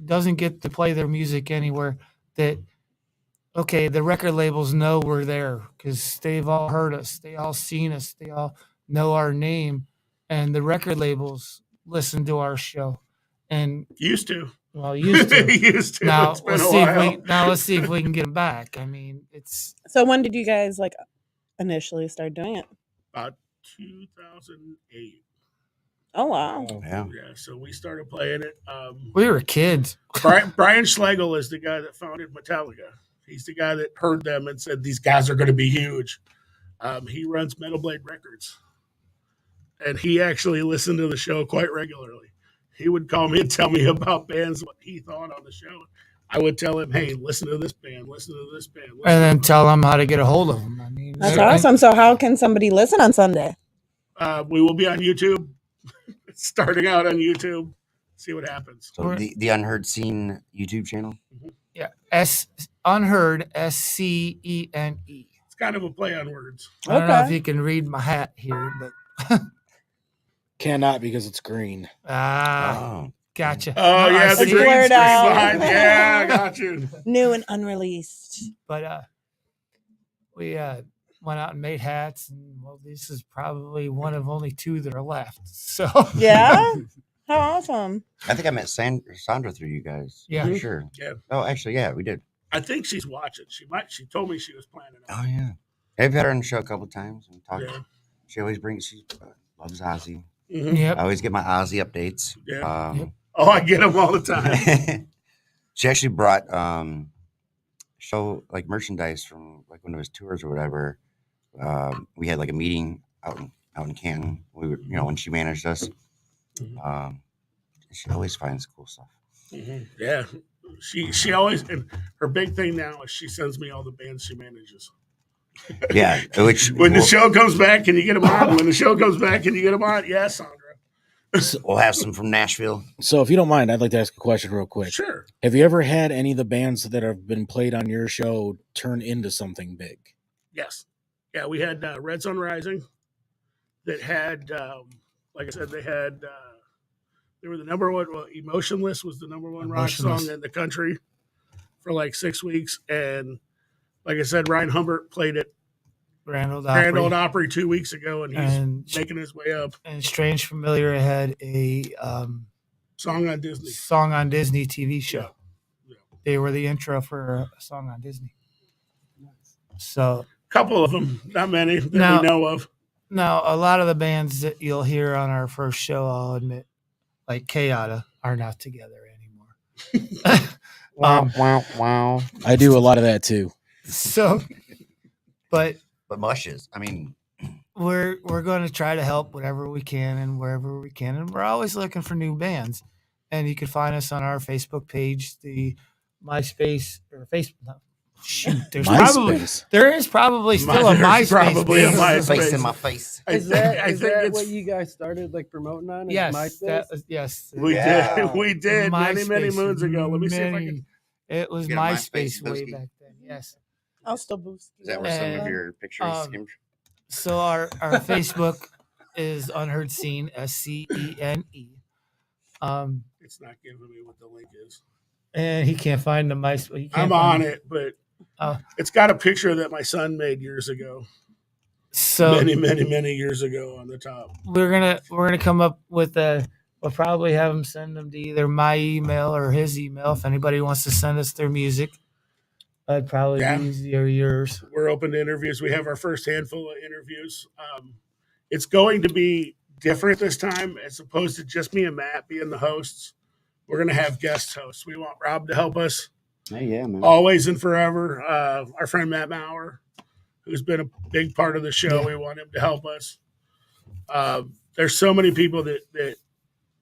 doesn't get to play their music anywhere, that okay, the record labels know we're there because they've all heard us, they all seen us, they all know our name, and the record labels listen to our show. And used to. Well, used to. Used to. Now It's been let's a see while. let's see if we can get them back. I mean, it's So when did you guys like initially start doing it? About 2008. Oh wow. Yeah. Yeah. So we started playing it. We were kids. Brian Schlegel is the guy that founded Metallica. He's the guy that heard them and said these guys are going to be huge. He runs Metal Blade Records, and he actually listened to the show quite regularly. He would call me and tell me about bands, what he thought on the show. I would tell him, "Hey, listen to this band. Listen to this band." And then tell them how to get a hold of them. I mean, That's awesome. So how can somebody listen on Sunday? We will be on YouTube, starting out on YouTube. See what happens. So the Unheard Scene YouTube channel. Yeah, Unheard, SCENE. It's kind of a play on words. I don't know if you can read my hat here, but Cannot because it's green. Gotcha. Oh, yeah, the green screen behind. Yeah, I got you. New and unreleased. But we went out and made hats, and well, this is probably one of only 2 that are left. So Yeah, how awesome! I think I met Sandra through you guys. Yeah. For sure. Yeah. Oh, actually, yeah, we did. I think she's watching. She told me she was planning on. Oh yeah. I've had her on the show a couple times and talked. Yeah. She always brings. She loves Ozzy. Mhm. Yep. I always get my Ozzy updates. Yeah. Oh, I get them all the time. She actually brought show like merchandise from like one of his tours or whatever. We had like a meeting out in Canton. We were, when she managed us. She always finds cool stuff. Yeah. She always, and her big thing now is she sends me all the bands she manages. Yeah. When the show comes back, can you get them on? When the show comes back, can you get them on? Yeah, Sandra. We'll have some from Nashville. So if you don't mind, I'd like to ask a question real quick. Sure. Have you ever had any of the bands that have been played on your show turn into something big? Yes. Yeah, we had Red Sun Rising that had, like I said, they were the number one, Emotionless was the number one rock song in the country for like 6 weeks. And like I said, Ryan Humbert played it Grand Old Opry 2 weeks ago, and he's making his way up. And Strange Familiar had a Song on Disney TV show. Yeah. They were the intro for a song on Disney. So a couple of them, not many that we know of. Now, a lot of the bands that you'll hear on our first show, I'll admit, like Chaota, are not together anymore. Wow. I do a lot of that too. So, but Mushes. I mean, we're going to try to help whatever we can and wherever we can, and we're always looking for new bands. And you can find us on our Facebook page, the MySpace or Facebook. No, shoot, there is probably still a MySpace. Probably a MySpace. Face in my face. Is that what you guys started like promoting on? Yes, MySpace? yes. We did many moons ago. Let me see if I can. It was MySpace way back then. Yes. I'll still boost. Is that where some of your pictures skimmed? So our Facebook is Unheard Scene, SCENE. It's not giving me what the link is. And he can't find the MySpace. I'm on it, but it's got a picture that my son made years ago. So many years ago on the top. We're gonna come up with we'll probably have him send them to either my email or his email if anybody wants to send us their music. That'd probably be easier yours. We're open to interviews. We have our first handful of interviews. It's going to be different this time as opposed to just me and Matt being the hosts. We're going to have guest hosts. We want Rob to help us. Hey, yeah, man. Always and forever. Our friend Matt Maurer, who's been a big part of the show. Yeah. We want him to help us. There's so many people that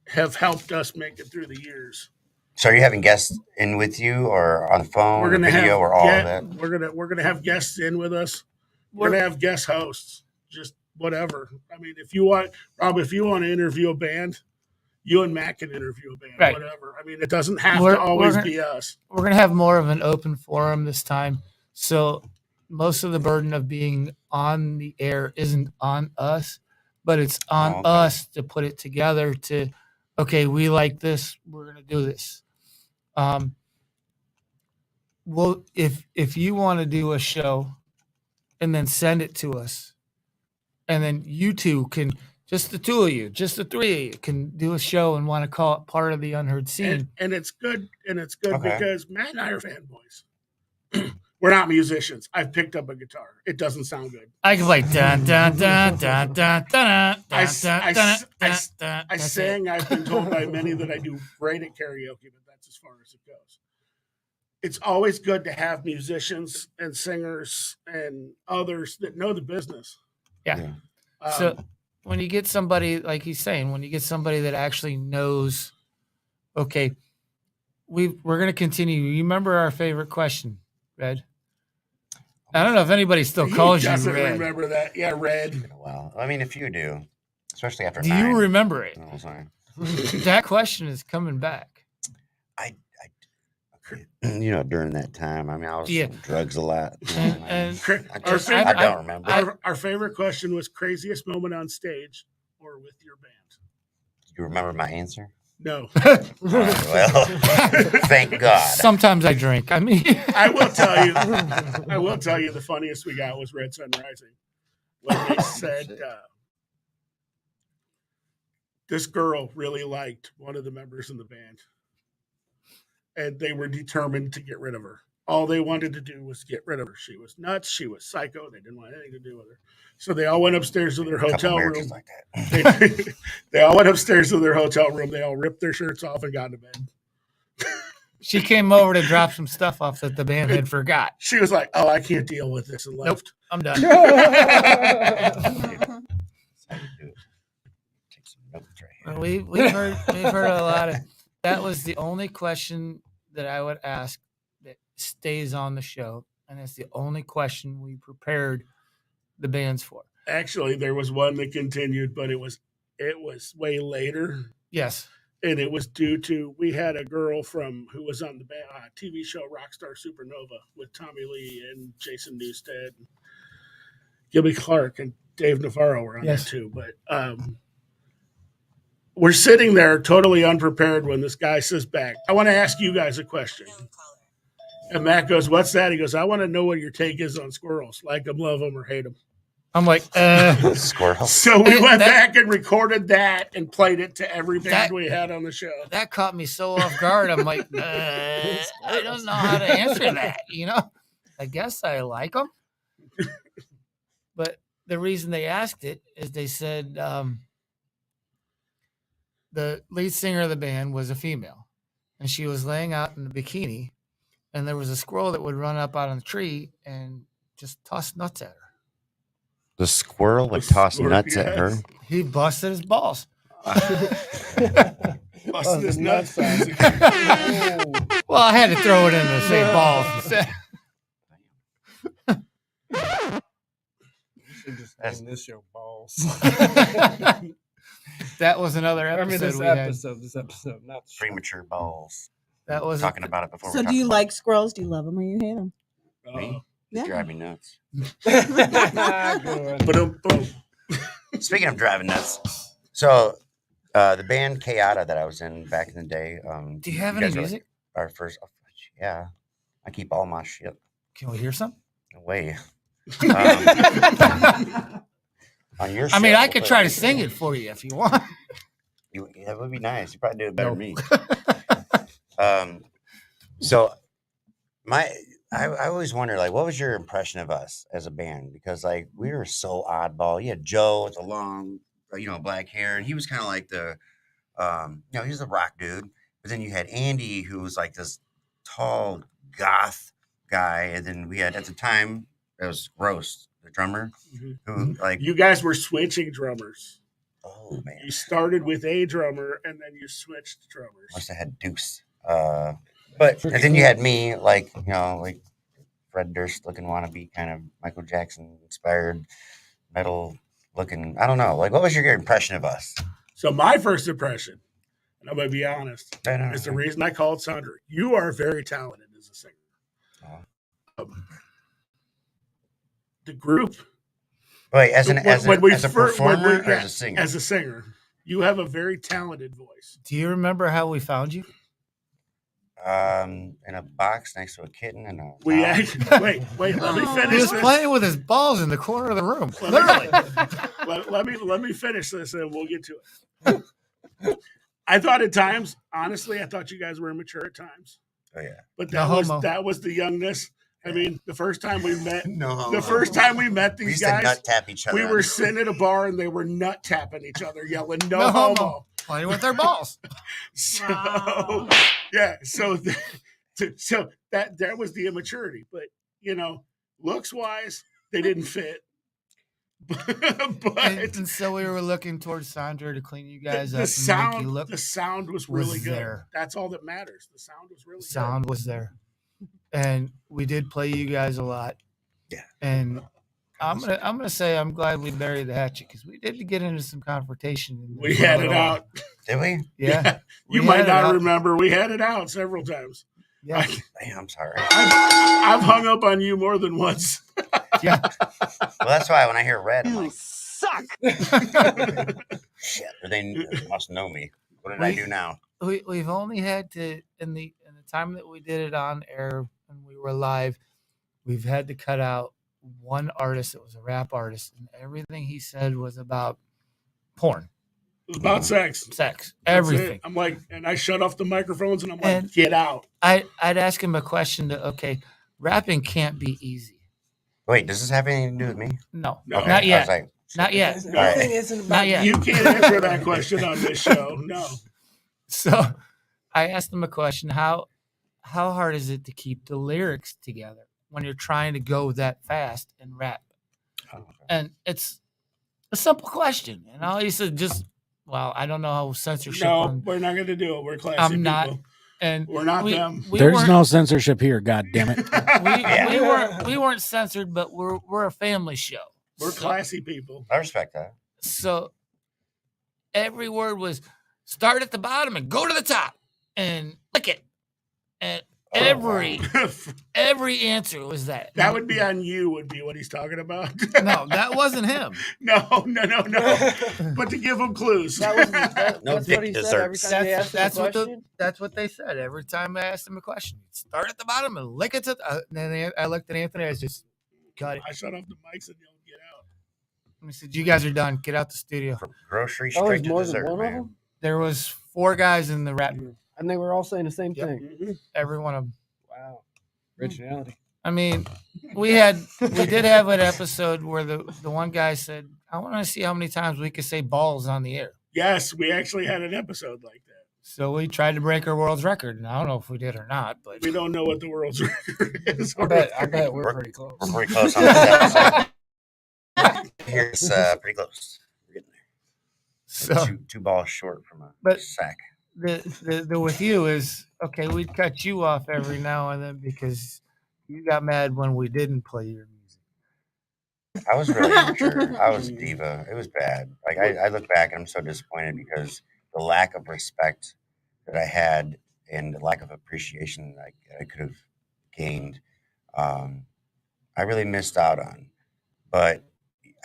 have helped us make it through the years. So are you having guests in with you or on the phone, or video, or all of that? We're gonna have guests in with us. We're gonna have guest hosts. Just whatever. I mean, if you want, Rob, if you want to interview a band, you and Matt can interview a band. Right. Whatever. I mean, it doesn't have to always be us. We're gonna have more of an open forum this time. So most of the burden of being on the air isn't on us, but it's on us to put it together to, okay, we like this, we're going to do this. well, if you want to do a show and then send it to us, and then you two can, just the two of you, just the three of you can do a show and want to call it part of the Unheard scene. And it's good. And it's good Okay. because Matt and I are fanboys. We're not musicians. I've picked up a guitar. It doesn't sound good. I can play dun dun dun dun dun dun I dun. sang. I've been told by many that I do great at karaoke, but that's as far as it goes. It's always good to have musicians and singers and others that know the business. Yeah. So when you get somebody, like he's saying, when you get somebody that actually knows, okay, we're going to continue. You remember our favorite question, Red? I don't know if anybody still calls you doesn't Red. remember that. Yeah, Red. Well, I mean, if you do, especially after Do 9. you remember it? Oh, sorry. That question is coming back. During that time, I mean, I was on drugs a lot. And I don't remember. Our favorite question was craziest moment on stage or with your band. You remember my answer? No. Well, thank God. Sometimes I drink. I mean, I will tell you the funniest we got was Red Sun Rising. When they said this girl really liked one of the members in the band. And they were determined to get rid of her. All they wanted to do was get rid of her. She was nuts. She was psycho. They didn't want anything to do with her. So they all went upstairs to their hotel room. Like that. They all went upstairs to their hotel room. They all ripped their shirts off and got into bed. She came over to drop some stuff off that the band had forgot. She was like, "Oh, I can't deal with this," and left. Nope, I'm done. We've heard a lot of. That was the only question that I would ask that stays on the show, and it's the only question we prepared the bands for. Actually, there was one that continued, but it was way later. Yes. And it was due to, we had a girl who was on the TV show Rockstar Supernova with Tommy Lee and Jason Newsted, and Gibby Clark and Dave Navarro were on there too. But we're sitting there totally unprepared when this guy says back, "I want to ask you guys a question." And Matt goes, "What's that?" He goes, "I want to know what your take is on squirrels. Like them, love them, or hate them." I'm like, squirrels. So we went back and recorded that and played it to every band we had on the show. That caught me so off guard. I'm like, I don't know how to answer that. I guess I like them. But the reason they asked it is they said the lead singer of the band was a female, and she was laying out in a bikini, and there was a squirrel that would run up out of the tree and just toss nuts at her. The squirrel would toss nuts at her. He busted his balls. Busted his nuts. Well, I had to throw it in to say balls instead. You should just name this show Balls. That was another episode. This episode, not premature balls. That was talking about it before. So, do you like squirrels? Do you love them or you hate them? Me? Yeah. Drive me nuts. But speaking of driving nuts, so the band Chaota that I was in back in the day. Do you have any music? Our first, yeah. I keep all my shit. Can we hear some? No way. On your show, I mean, I could try to sing it for you if you want. That would be nice. You probably do it better than me. So I always wonder, like, what was your impression of us as a band? Because, like, we were so oddball. You had Joe with the long, black hair, and he was kind of like the, he was the rock dude. But then you had Andy, who was like this tall goth guy, and then we had at the time it was Gross, the drummer, who like you guys were switching drummers. Oh man! You started with a drummer, and then you switched drummers. Must have had Deuce. But and then you had me, like Fred Durst looking wannabe, kind of Michael Jackson inspired metal looking. I don't know. Like, what was your impression of us? So my first impression, and I'm gonna be honest, is the reason I called Sandra. You are very talented as a singer. The group. Wait, as a performer or as a singer? As a singer, you have a very talented voice. Do you remember how we found you? In a box next to a kitten and a We dog. wait. Let me He finish was this. playing with his balls in the corner of the room. Literally. Let me finish this and we'll get to it. I thought at times, honestly, I thought you guys were immature at times. Oh yeah. But No homo. that was the youngness. I mean, the first time we met, No. the first time we met We these used to guys, nut tap each other. we were sitting at a bar and they were nut tapping each other, yelling "No homo." Playing with their balls. So Wow. yeah, so that was the immaturity. But you know, looks wise, they didn't fit. but And so we were looking towards Sandra to clean you guys the up and make you look. the sound was really good. there. That's all that matters. The sound was really Sound was there, and we did play you guys a lot. Yeah. And I'm gonna say I'm glad we buried the hatchet because we did get into some confrontation. good. We had it out. Did we? Yeah. You We might had it not out. remember. We had it out several times. Yeah. Damn, I'm sorry. I've hung up on you more than once. Yeah. Well, that's why when I hear red, I'm like, Suck. shit. They must know me. What did I do now? We've only had to in the time that we did it on air and we were live, we've had to cut out one artist that was a rap artist, and everything he said was about porn. It was about sex. Sex. That's Everything. it. I'm like, and I shut off the microphones and I'm like, And- get out. I'd ask him a question to okay, rapping can't be easy. Wait, does this have anything to do with me? No. No. Okay, Not I was yet. like, Not yet. all right. isn't Not about yet. You can't answer that question on this show. No. So I asked him a question. How hard is it to keep the lyrics together when you're trying to go that fast and rap? And it's a simple question. And all he said I don't know how censorship No, we're not going to do it. We're classy I'm not. people. And We're not them. There's weren't- no censorship here. God damn it. we weren't censored, but we're a family show. We're classy people. I respect that. So every word was start at the bottom and go to the top and lick it. And every answer was that. That would be on you, would be what he's talking about. No, that wasn't him. No. But to give him clues. No that's what dick he said every desserts. time they asked him a question. That's what they said every time I asked him a question. Start at the bottom and lick it to. And then I looked at Anthony. I was just cut it. I shut off the mics and yelled, get out. I said, "You guys are done. Get out the studio." From grocery Oh, straight there's to more than dessert, one of man. them? There was 4 guys in the rap group. And they were all saying the same Yep. thing. Every one of them. Wow. Originality. I mean, we did have an episode where the one guy said, "I want to see how many times we could say balls on the air." Yes, we actually had an episode like that. So we tried to break our world's record, and I don't know if we did or not, but We don't know what the world's record is. I bet we're pretty close. We're pretty close on this episode. Here's pretty close. We're getting there. so Two balls short from a But- sack. the with you is okay. We'd cut you off every now and then because you got mad when we didn't play your music. I was really immature. I was a diva. It was bad. Like I look back and I'm so disappointed because the lack of respect that I had and the lack of appreciation that I could have gained, I really missed out on. But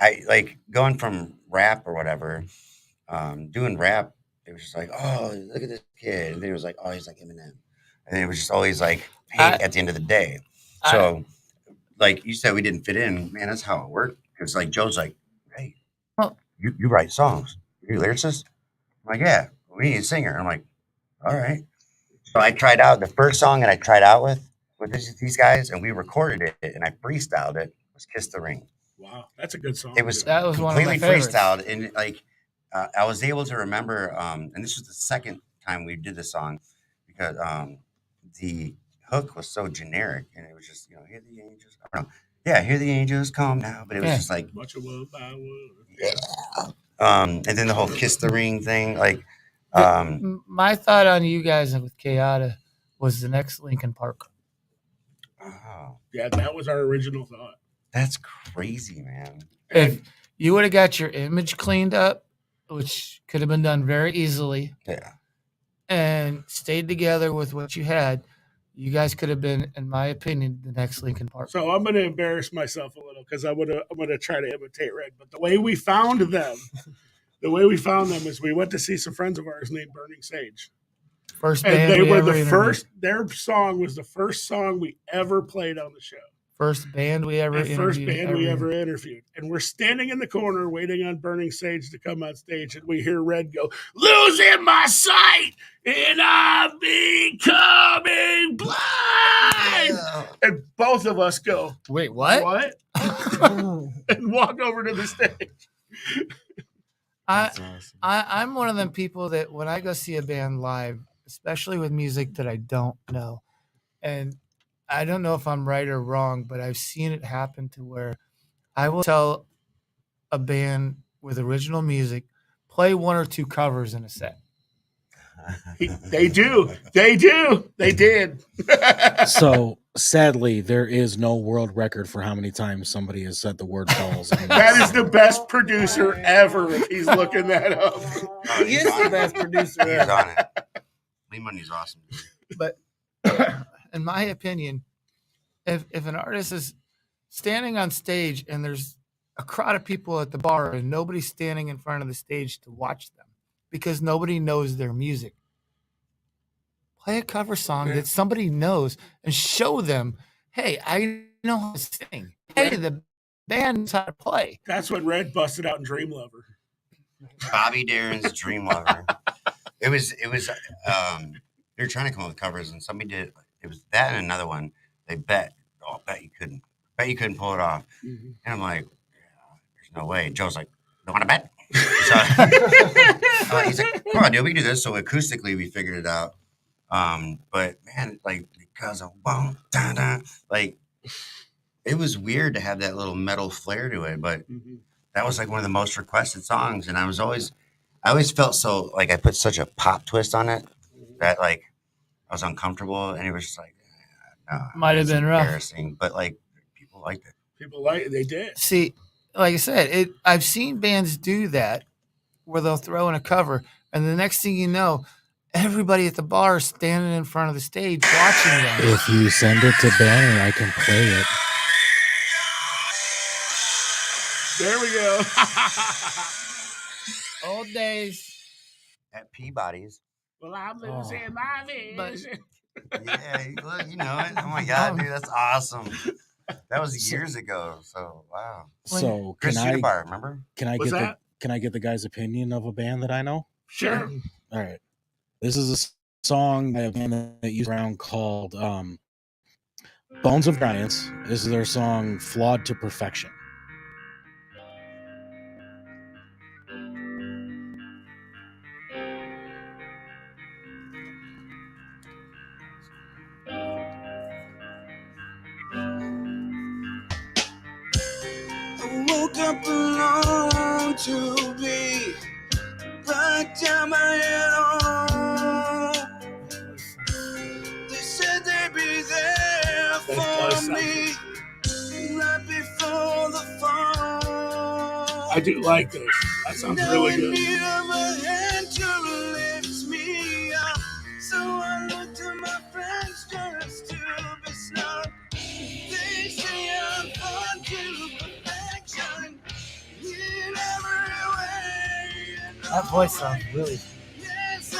I like going from rap or whatever, doing rap. It was just like, oh, look at this kid. And then it was like, oh, he's like Eminem. And it was just always like hate at the end of the day. So, like you said, we didn't fit in. Man, that's how it worked. Because like Joe's like, hey, you write songs. You're a lyricist? I'm like, yeah, we need a singer. I'm like, all right. So I tried out the first song that I tried out with these guys, and we recorded it and I freestyled it. Was "Kiss the Ring." Wow, that's a good song. It was That was one of my completely favorites. freestyled, and like I was able to remember. And this was the second time we did the song because the hook was so generic, and it was just hear the angels. I don't know. Yeah, hear the angels come now, but it was just like Much of what I would. yeah. And then the whole "Kiss the Ring" thing, like My thought on you guys with Kayada was the next Linkin Park. oh, Yeah, that was our original thought. that's crazy, man. If you would have got your image cleaned up, which could have been done very easily, Yeah. and stayed together with what you had, you guys could have been, in my opinion, the next Linkin Park. So I'm going to embarrass myself a little because I'm going to try to imitate Red. But the way we found them is we went to see some friends of ours named Burning Sage. First And band they we were ever the interviewed. first. Their song was the first song we ever played on the show. First band we ever The first interviewed. band we ever interviewed. And we're standing in the corner waiting on Burning Sage to come on stage, and we hear Red go, "Losing my sight, and I'm becoming blind." And both of us go, "Wait, what?" What? And walk over to the stage. I'm one of them people that when I go see a band live, especially with music that I don't know, and I don't know if I'm right or wrong, but I've seen it happen to where I will tell a band with original music, play one or two covers in a set. They do. They did. So sadly, there is no world record for how many times somebody has said the word balls. That is the best producer ever if he's looking that up. He is the best producer He's ever. on it. Lee Money's awesome. But in my opinion, if an artist is standing on stage and there's a crowd of people at the bar and nobody's standing in front of the stage to watch them because nobody knows their music, play a cover song that somebody knows and show them, hey, I know how to sing. Hey, the band knows how to play. That's when Red busted out in Dream Lover. Bobby Darin's Dream Lover. It was they were trying to come up with covers, and somebody did. It was that and another one. They bet. Oh, bet you couldn't pull it off. Mm-hmm. And I'm like, there's no way. Joe's like, don't want to bet. So he's like, come on, dude, we can do this. So acoustically, we figured it out. But man, like because of boom, da, da, like it was weird to have that little metal flair to it. But that was like one of the most requested songs, and I always felt so like I put such a pop twist on it that like I was uncomfortable, and it was just like, no, Might have been rough. embarrassing, but like people liked it. People liked it. They did. See, like I said, I've seen bands do that where they'll throw in a cover, and the next thing you know, everybody at the bar is standing in front of the stage watching them. If you send it to Banner, I can play it. There we go. Old days. At Peabody's. Well, I'm losing my vision. Yeah, you know it. Oh my God, dude, that's awesome. That was years ago. So wow. So Chris can I Unibar, remember? Can I get the guy's opinion of a band that I know? Sure. All right. This is a song by a band that used around called Bones of Giants. This is their song "Flawed to Perfection." I woke up alone to be right down my head on. They said they'd be there for me right before the fall. I do like this. That sounds really good. Me up. So I looked to my friends just to be snubbed. They say I'm fun to perfection in every way. That voice sounds really. Yes, I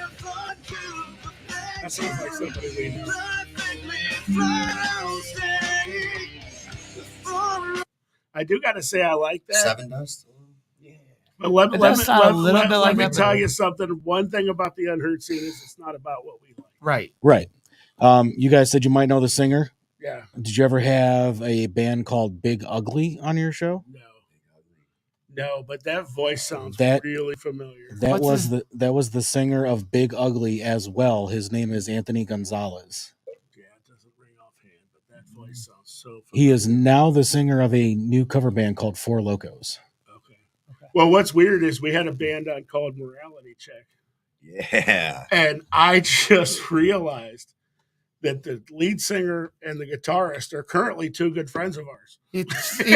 am fun to perfection. That sounds like somebody we know. Perfectly flat on stage. I do got to say I like that. Seven Dust. But let me that, tell you something. One thing about the Unheard scene is it's not about what we like. Right. You guys said you might know the singer. Yeah. Did you ever have a band called Big Ugly on your show? No, but that voice sounds really familiar. That was the singer of Big Ugly as well. His name is Anthony Gonzalez. Yeah, it doesn't ring offhand, but that voice sounds so familiar. He is now the singer of a new cover band called Four Locos. Well, what's weird is we had a band on called Morality Check. Yeah. And I just realized that the lead singer and the guitarist are currently two good friends of ours. He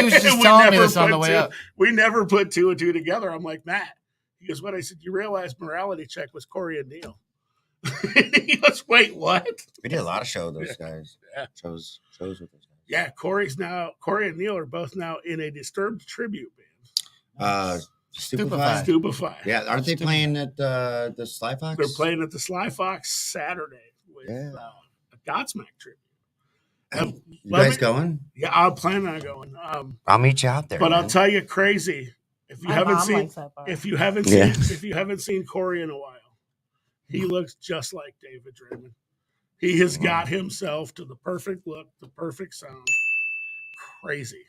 was just telling me this on the way up. We never put two and two together. I'm like, Matt. He goes, what? I said, you realize Morality Check was Corey and Neil. And he goes, wait, what? We did a lot of shows with those guys. Yeah. Shows with those guys. Yeah, Corey and Neil are both now in a Disturbed tribute band. Stupefy. Yeah, aren't they playing at the Sly Fox? They're playing at the Sly Fox Saturday with a Godsmack tribute. You guys going? Yeah, I'm planning on going. I'll meet you out there. But I'll man. tell you, crazy. If you My haven't mom seen, likes that bar. if you haven't Yeah. seen, if you haven't seen Corey in a while, he looks just like David Draymond. He has got himself to the perfect look, the perfect sound. Crazy.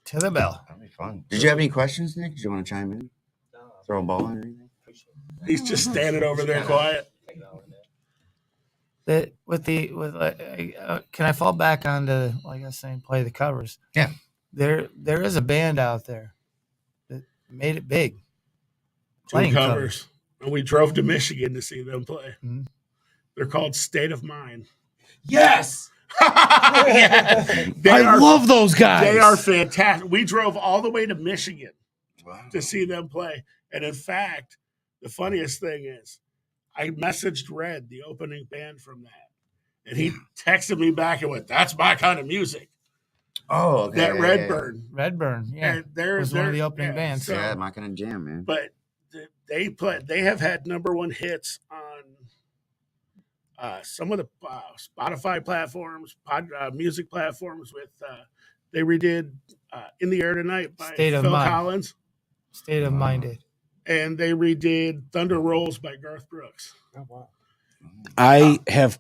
To the bell. That'll be fun. Did you have any questions, Nick? Did you want to chime in? Throw a ball in or anything? He's just standing over there quiet. Can I fall back onto, like I was saying, play the covers? Yeah. There is a band out there that made it big. Two Playing covers. And we drove to Michigan to see them play. Mhm. They're called State of Mind. Yes. Yeah. I love those guys. They are fantastic. We drove all the way to Michigan to see them play. And in fact, the funniest thing is I messaged Red, the opening band from that. And he texted me back and went, "That's my kind of music." Oh, okay. That yeah, Redburn. Redburn, yeah. And they're was one of the they're- opening yeah, bands. so- Yeah, my kind of jam, man. But they have had #1 hits on some of the Spotify platforms, music platforms. With they redid "In the Air Tonight" by State of Phil Mind. Collins, State of Minded. and they redid "Thunder Rolls" by Garth Brooks. Oh, wow. I have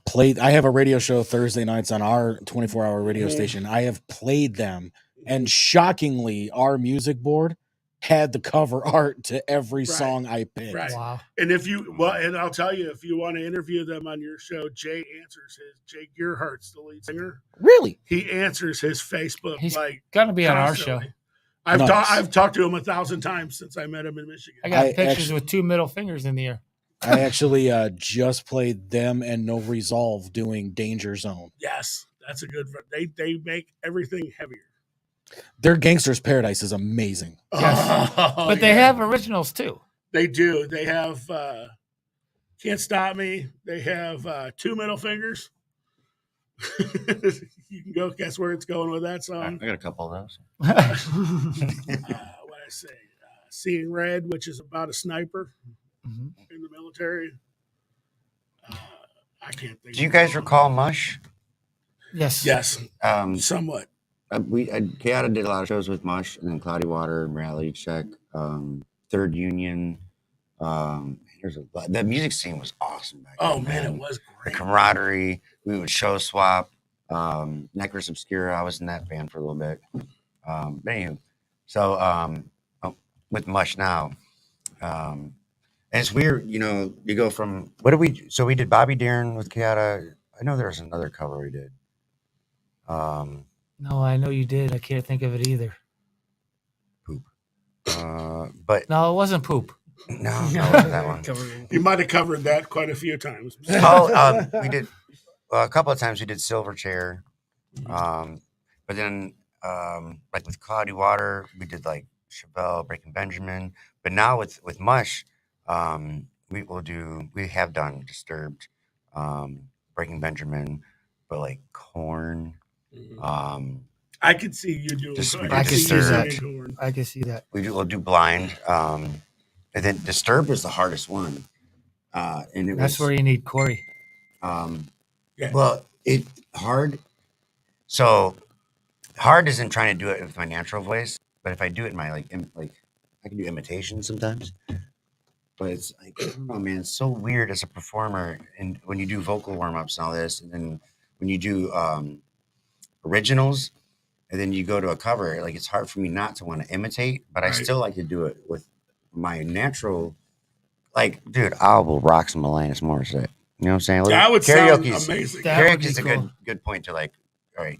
a radio show Thursday nights on our 24-hour radio station. I have played them, and shockingly, our music board had the cover art to every song I picked. Right. Wow. And and I'll tell you, if you want to interview them on your show, Jay Gearhart's the lead singer. Really? He answers his Facebook He's like gonna be on our constantly. show. I've talked to him 1,000 times since I met him in Michigan. I got I pictures actually- with 2 middle fingers in the air. I actually just played them and No Resolve doing Danger Zone. Yes, that's a good. They make everything heavier. Their Gangster's Paradise is amazing. Yes. Oh, But they have originals too. They do. They have Can't Stop Me. They have 2 middle fingers. You can go guess where it's going with that song. I got a couple of those. What I say, Seeing Red, which is about a sniper in the military. I can't think. Do you guys recall Mush? Yes. Yes, Somewhat. Kayada did a lot of shows with Mush, and then Cloudy Water, Reality Check, Third Union. That music scene was awesome back Oh then, man, it was The great. camaraderie. We would show swap. Necros Obscura. I was in that band for a little bit. But anyway, so with Mush now, and it's weird, you go from so we did Bobby Darin with Kayada. I know there was another cover we did. No, I know you did. I can't think of it either. But No, it wasn't Poop. no, it wasn't that one. You might have covered that quite a few times. We did a couple of times. We did Silverchair, but then like with Cloudy Water, we did like Chevelle, Breaking Benjamin. But now with Mush, we have done Disturbed, Breaking Benjamin, but like Korn. I could see you doing. I could see that. singing Korn. I can see that. We'll do Blind, and then Disturbed was the hardest one, and That's where you need Corey. Yeah. Well, hard. So hard isn't trying to do it with my natural voice, but if I do it in my like I can do imitation sometimes. But it's like, oh man, it's so weird as a performer, and when you do vocal warm ups and all this, and then when you do originals, and then you go to a cover, like it's hard for me not to want to imitate, but I Right. still like to do it with my natural. Like, dude, I will rock some Alanis Morissette. You know what I'm saying? That would sound Karaoke's- amazing. That would Karaoke's be a cool. good point to like, all right,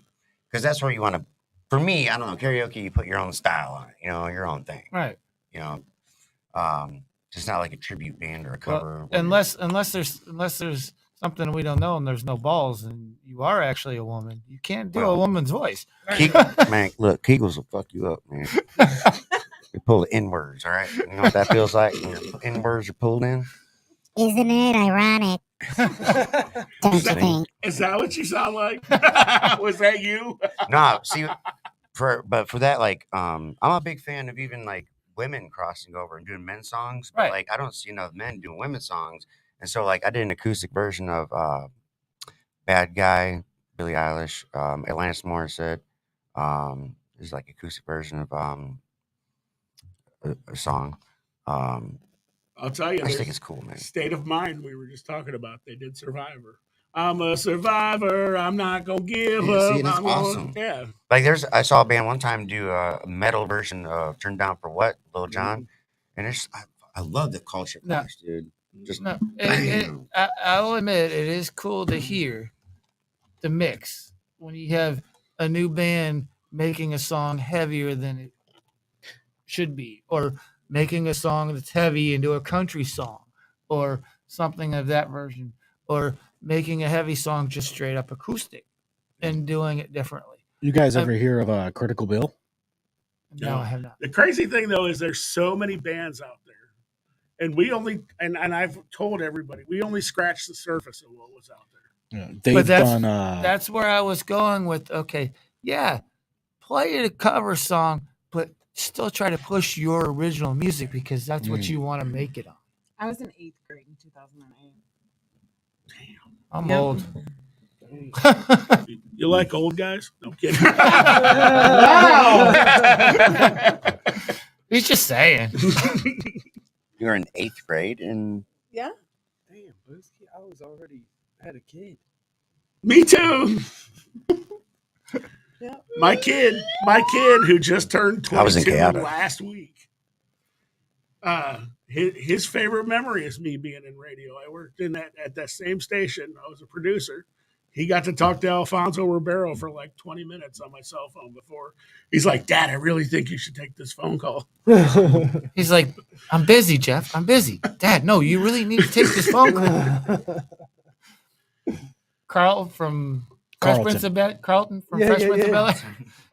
because that's where you want to. For me, I don't know, karaoke, you put your own style on it, your own thing, Right. It's not like a tribute band or a Well, cover. unless there's something we don't know and there's no balls and you are actually a woman, you can't do a woman's voice. Man, look, Kegels will fuck you up, man. You pull the N-words, all right? You know what that feels like when your N-words are pulled in? Isn't it ironic? Don't you think? Is that what you sound like? Was that you? No, see, for that, like, I'm a big fan of even like women crossing over and doing men's songs, but Right. like I don't see enough men doing women's songs. And so like I did an acoustic version of Bad Guy, Billie Eilish, Alanis Morissette. There's like acoustic version of a song. I'll tell you, I just think there's it's cool, man. State of Mind we were just talking about. They did Survivor. I'm a survivor. I'm not gonna give Yeah, up. see, and it's I'm gonna- awesome. yeah. Like I saw a band one time do a metal version of "Turn Down for What," Lil Jon, and I love the culture No. clash, dude. Just No, bam. I'll admit it is cool to hear the mix when you have a new band making a song heavier than it should be, or making a song that's heavy into a country song, or something of that version, or making a heavy song just straight up acoustic and doing it differently. You guys ever hear of Critical Bill? No, I have not. The crazy thing though is there's so many bands out there, and we only and I've told everybody we only scratched the surface of what was out there. Yeah, they've But done. that's where I was going with. Okay, yeah, play a cover song, but still try to push your original music because that's what you want to make it on. I was in 8th grade in 2008. I'm Yep. old. You like old guys? No I'm kidding. He's just saying. You're in 8th grade, and Yeah. Damn, Booski, I was already had a kid. Me too. Yeah. My kid who just turned I was in 22 chaotic. last week. His favorite memory is me being in radio. I worked at that same station. I was a producer. He got to talk to Alfonso Ribeiro for like 20 minutes on my cell phone before. He's like, "Dad, I really think you should take this phone call." He's like, I'm busy, Jeff. I'm busy. Dad, no, you really need to take this phone call. Carlton from Fresh Prince of Bel Carlton from Fresh Prince of Bel-Air.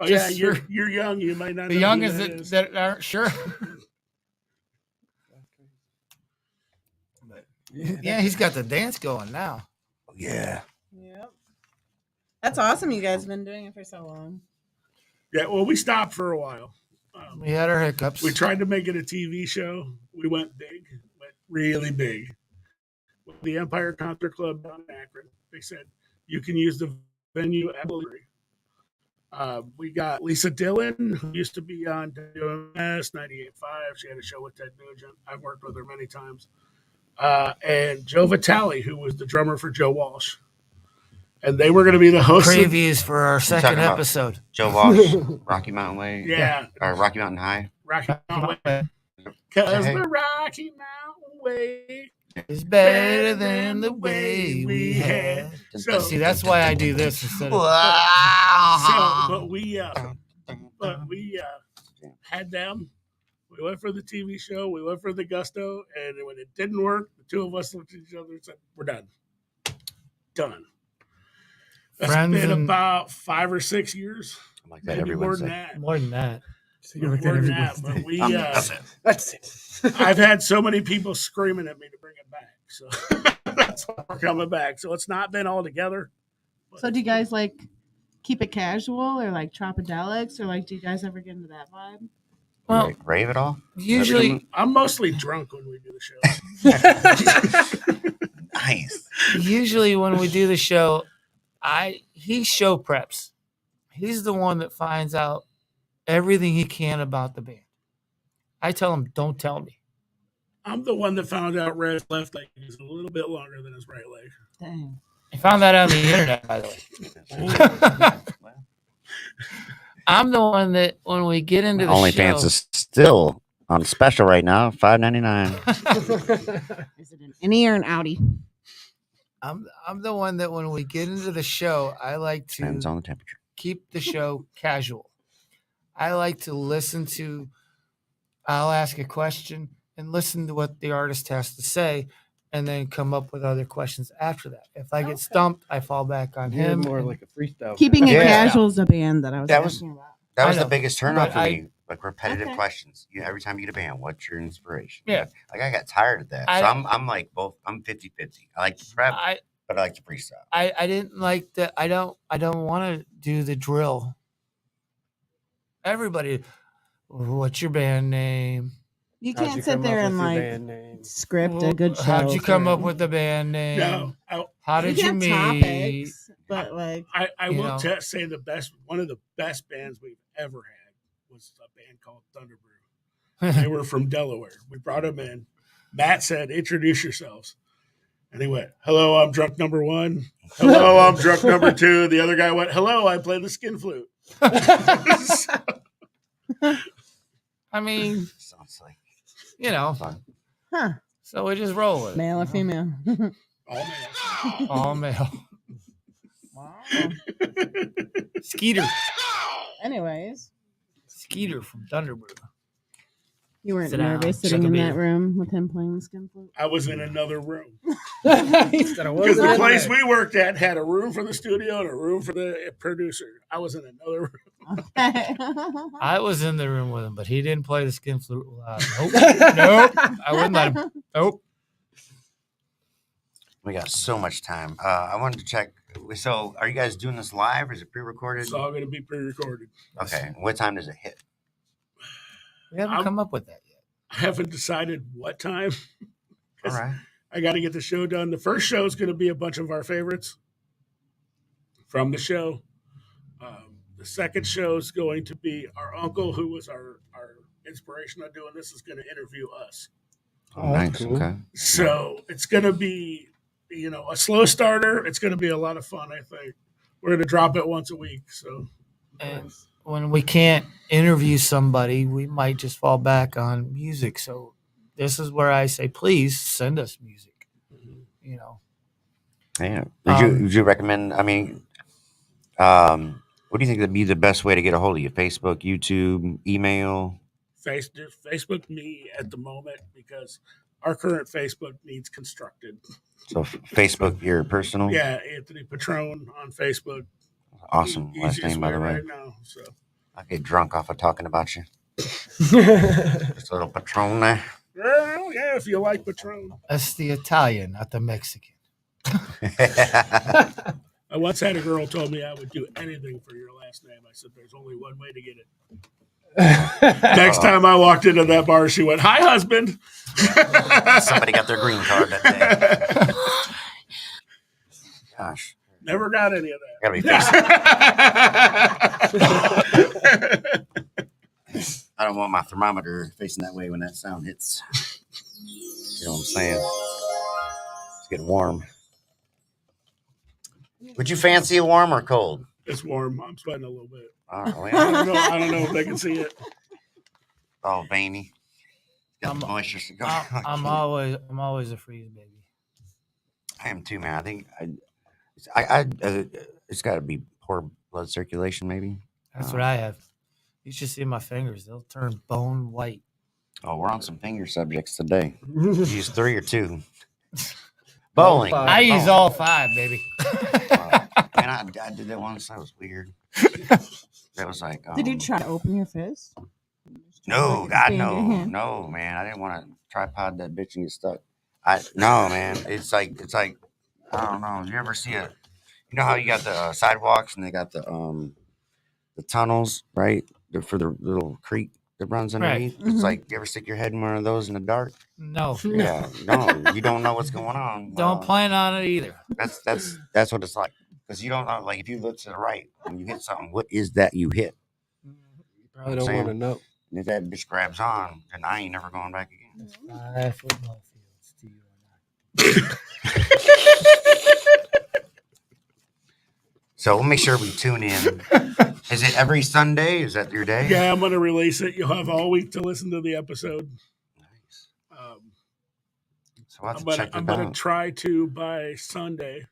Oh yeah, you're young. You might not. The know youngest who that is. that aren't sure. Yeah, he's got the dance going now. Yeah. Yep. That's awesome. You guys have been doing it for so long. Yeah, well, we stopped for a while. We had our hiccups. We tried to make it a TV show. We went big, went really big. With the Empire Concert Club down in Akron, they said you can use the venue at Liberty. We got Lisa Dillon, who used to be on WMS 98.5. She had a show with Ted Nugent. I've worked with her many times. And Joe Vitale, who was the drummer for Joe Walsh. And they were going to be the hosts. Previews for our You're second talking about episode. Joe Walsh, Rocky Mountain Way. Yeah. Or Rocky Mountain High. Rocky Mountain Way. Because Hey. the Rocky Mountain Way is better than the way we had. So, See, that's why I do this instead of. but we had them. We went for the TV show. We went for the gusto, and when it didn't work, the two of us looked at each other and said, "We're done. Done." That's Friends been and- about 5 or 6 years. I'm like that Maybe every more than Wednesday. that. More than that. So you're like that More every than that, Wednesday. but we. That's it. I've had so many people screaming at me to bring it back, so that's why we're coming back. So it's not been all together. So do you guys like keep it casual or like tropidelics or like do you guys ever get into that vibe? Well, Rave it all? usually, I'm mostly drunk when we do the show. Nice. usually when we do the show, he show preps. He's the one that finds out everything he can about the band. I tell him, don't tell me. I'm the one that found out Red's left leg is a little bit longer than his right leg. Dang. I found that on the internet, by the way. I'm the one that when we get into the OnlyFans show, is still on special right now, $5.99. Is it an innie or an outie? I'm the one that when we get into the show, I like to Depends on the temperature. keep the show casual. I like to listen to. I'll ask a question and listen to what the artist has to say, and then come up with other questions after that. If I get stumped, I fall back on You're him. more and- like a freestyle. Keeping it Yeah. casual is a band that I was That was asking about. that was I the know, biggest turnoff but for I- me. Like repetitive Okay. questions. You know, every time you get a band, what's your inspiration? Yeah. Like I got tired of that. I- So I'm like both. I'm 50-50. I like to prep, but I like to freestyle. I didn't like that. I don't want to do the drill. Everybody, What's your band name? You How'd can't you sit come there up and with your like band name? script a good show. How'd you come for- up with the band name? No, How You did you can have meet? topics, but like I You will know. say one of the best bands we've ever had was a band called Thunderbrew. They were from Delaware. We brought them in. Matt said, "Introduce yourselves." And he went, "Hello, I'm drunk number one. Hello, I'm drunk number two." The other guy went, "Hello, I play the skin flute." I mean, Sounds like you know. fun. Huh. So we just roll with it. Male or female? All male. All male. Wow. Skeeter. Anyways, Skeeter from Thunderbird. you weren't Sit down, nervous chug sitting a in beer. that room with him playing the skin flute? I was in another room. He said I Because wasn't the in place there. we worked at had a room for the studio and a room for the producer. I was in another room. I was in the room with him, but he didn't play the skin flute loud. Nope. I wouldn't let him. Nope. We got so much time. I wanted to check. So, are you guys doing this live or is it pre-recorded? It's all going to be pre-recorded. Okay. What time does it hit? We haven't come up with that yet. I haven't decided what time. All right. I got to get the show done. The first show is going to be a bunch of our favorites from the show. The second show is going to be our uncle, who was our inspiration on doing this, is going to interview us. Oh, nice. cool. Okay. So it's going to be, a slow starter. It's going to be a lot of fun, I think. We're going to drop it once a week. So, And when we can't interview somebody, we might just fall back on music. So this is where I say, please send us music. Yeah. Would you recommend? I mean, what do you think would be the best way to get a hold of you? Facebook, YouTube, email? Facebook me at the moment because our current Facebook needs constructed. So Facebook, your personal? Yeah, Anthony Patron on Facebook. Awesome last Easiest name, by the way. right now. So I get drunk off of talking about you. Just a little Patron there. well, yeah, if you like Patron. That's the Italian, not the Mexican. I once had a girl told me I would do anything for your last name. I said, "There's only one way to get it." Next time I walked into that bar, she went, "Hi, husband." Somebody got their green card that day. Gosh. Never got any of Gotta be I don't want my thermometer facing that way when that sound hits. You know what I'm saying? It's getting warm. Would you fancy it warm or cold? It's warm. I'm sweating a little bit. Oh, I don't know if they can see it. Oh, veiny. Got the moisture cigar. I'm always a freeze baby. I am too, man. I think it's got to be poor blood circulation, maybe. That's what I have. You should see my fingers; they'll turn bone white. Oh, we're on some finger subjects today. You use 3 or 2. Bowling. I use all 5, baby. Man, I did that once. That was weird. That was like. Did you try to open your fist? No, God, expand your no, hand? no, man. I didn't want to tripod that bitch and get stuck. No, man. It's like I don't know. You ever see you know how you got the sidewalks and they got the tunnels, right? They're for the little creek that runs underneath. Right. It's like, you ever stick your head in one of those in the dark? No. Yeah, no, you don't know what's going on. Don't plan on it either. That's what it's like. Because you don't know, like, if you look to the right when you hit something, what is that you hit? You probably don't want to know. And if that bitch grabs on, then I ain't never going back again. 5 football fields to you and So we'll make sure we tune in. Is it every Sunday? Is that your day? Yeah, I'm going to release it. You'll have all week to listen to the episode. Nice. So I'll have to check I'm it going to out. try to, by Sunday,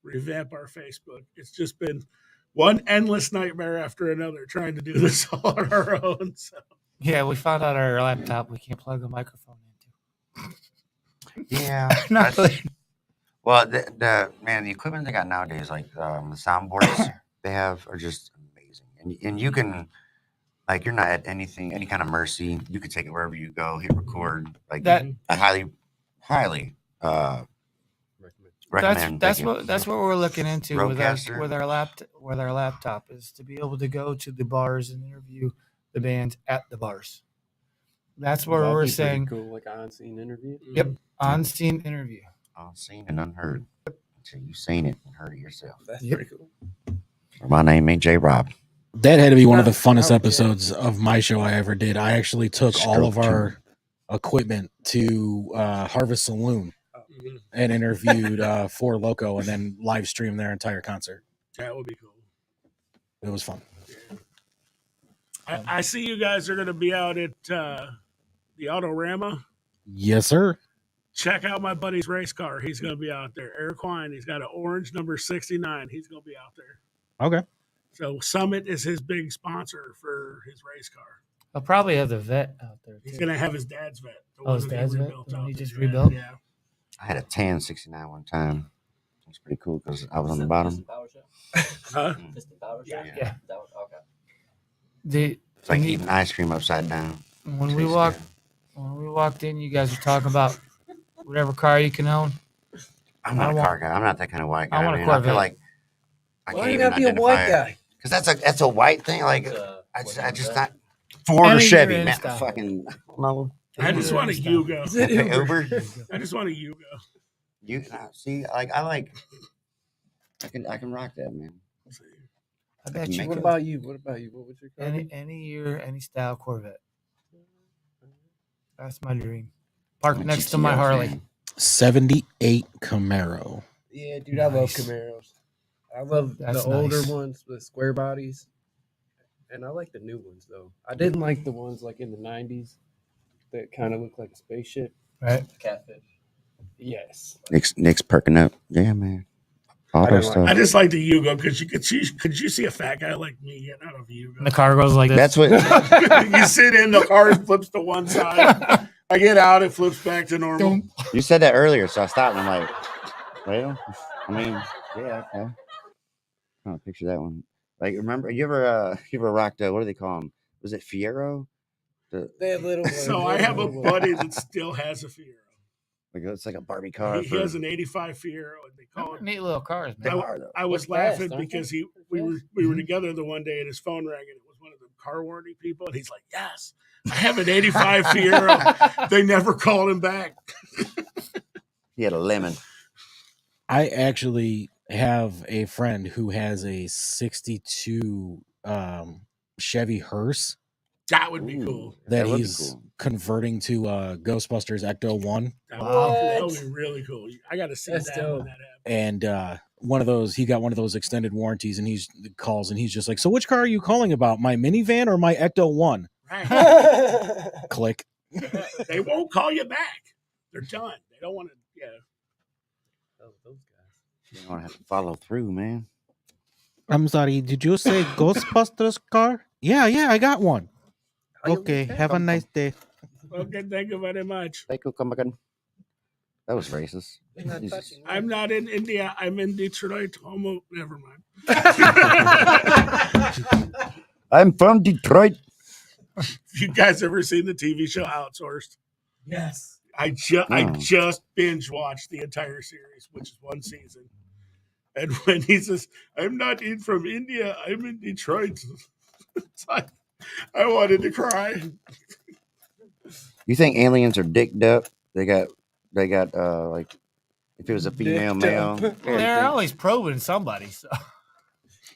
revamp our Facebook. It's just been one endless nightmare after another trying to do this all on our own. So. Yeah, we found out our laptop we can't plug a microphone into. Yeah. Not really. Well, the equipment they got nowadays, like the soundboards they have, are just amazing. And you can, like, you're not at any kind of mercy. You can take it wherever you go, hit record. Like That- I highly recommend. That's what we're looking into with Roadcaster. our laptop is to be able to go to the bars and interview the bands at the bars. That's where That'd we're be pretty saying, cool, like an on-scene interview. yep, on-scene interview. Unseen and unheard. Until you've seen it and heard it yourself. That's Yep. pretty cool. My name ain't J. Rob. That had to be one of the Oh, funnest yeah. episodes of my show I ever did. I actually took all of Stroke our equipment to Harvest Saloon and interviewed Four Loco and then live streamed their entire concert. That would be cool. It was fun. I see you guys are going to be out at the Autorama. Yes, sir. Check out my buddy's race car. He's going to be out there. Eric Quine. He's got an orange number 69. He's going to be out there. Okay. So Summit is his big sponsor for his race car. I'll probably have the vet out there. He's too. going to have his dad's vet. the Oh, one his that he dad's vet? rebuilt The one out he there. just rebuilt? Yeah. I had a tan 69 one time. It was pretty cool because I was on the bottom. Huh? Yeah. Okay. It's like eating ice cream upside down. When we walked in, you guys were talking about whatever car you can own. I'm not a car guy. I'm not that kind of white guy. I want a man. I Corvette. feel like I Why can't you even gotta be a white identify guy? it. Because that's a white thing. Like I just not Ford or Any Chevy, year in man. style. Fucking no. I just want a Yugo. Is it Okay, Uber? Uber. I just want a Yugo. You see, I can rock that, man. I bet Make you it. What would. about you? What about you? What would your car be? Any year, any style Corvette. That's my dream. Parked I'm a next to my GTO Harley. fan. 78 Camaro. Yeah, dude, I love Nice. Camaros. I love That's the older nice. ones with square bodies, and I like the new ones though. I didn't like the ones like in the '90s that kind of look like a spaceship. Right? Catfish. Yes. Nick's perking up. Yeah, man. Auto didn't like stuff. I just like the Yugo because could you see a fat guy like me getting out of a Yugo? And the car goes like this. That's what. You sit in, the car flips to one side. I get out, it flips back to normal. You said that earlier, so I stopped and I'm like, well, I mean, yeah, okay. I don't picture that one. Like, remember, you ever rocked, what do they call them? Was it Fiero? They have little ones. So They I have a little ones. buddy that still has a Fiero. Like, it's like a Barbie car. He has an 85 Fiero, and they call it. Neat little cars, man. I was They're fast, laughing aren't because they? we were together the one day and his phone rang and it was one of the car warranty people and he's like, "Yes, I have an 85 Fiero." They never called him back. He had a lemon. I actually have a friend who has a 62 Chevy hearse That would be cool. that would be he's cool. converting to Ghostbusters Ecto 1. That would be really cool. I got to see That's that dope. when that happens. And one of those, he got one of those extended warranties, and he calls and he's just like, "So which car are you calling about? My minivan or my Ecto 1?" Right. Click. They won't call you back. They're done. They don't want to. Yeah. Oh, those guys. You don't have to follow through, man. I'm sorry, did you say Ghostbusters car? Yeah, I got one. Okay, have a nice day. Okay, thank you very much. Thank you, come again. That was racist. You're not Jesus. touching me. I'm not in India. I'm in Detroit. Homo. Never mind. I'm from Detroit. You guys ever seen the TV show Outsourced? Yes. I No. just binge watched the entire series, which is one season. And when he says, "I'm not from India, I'm in Detroit," it's like, I wanted to cry. You think aliens are dicked up? They got like, if it was a female Dicked male, up. yeah, Well, you they're think, always probing somebody. So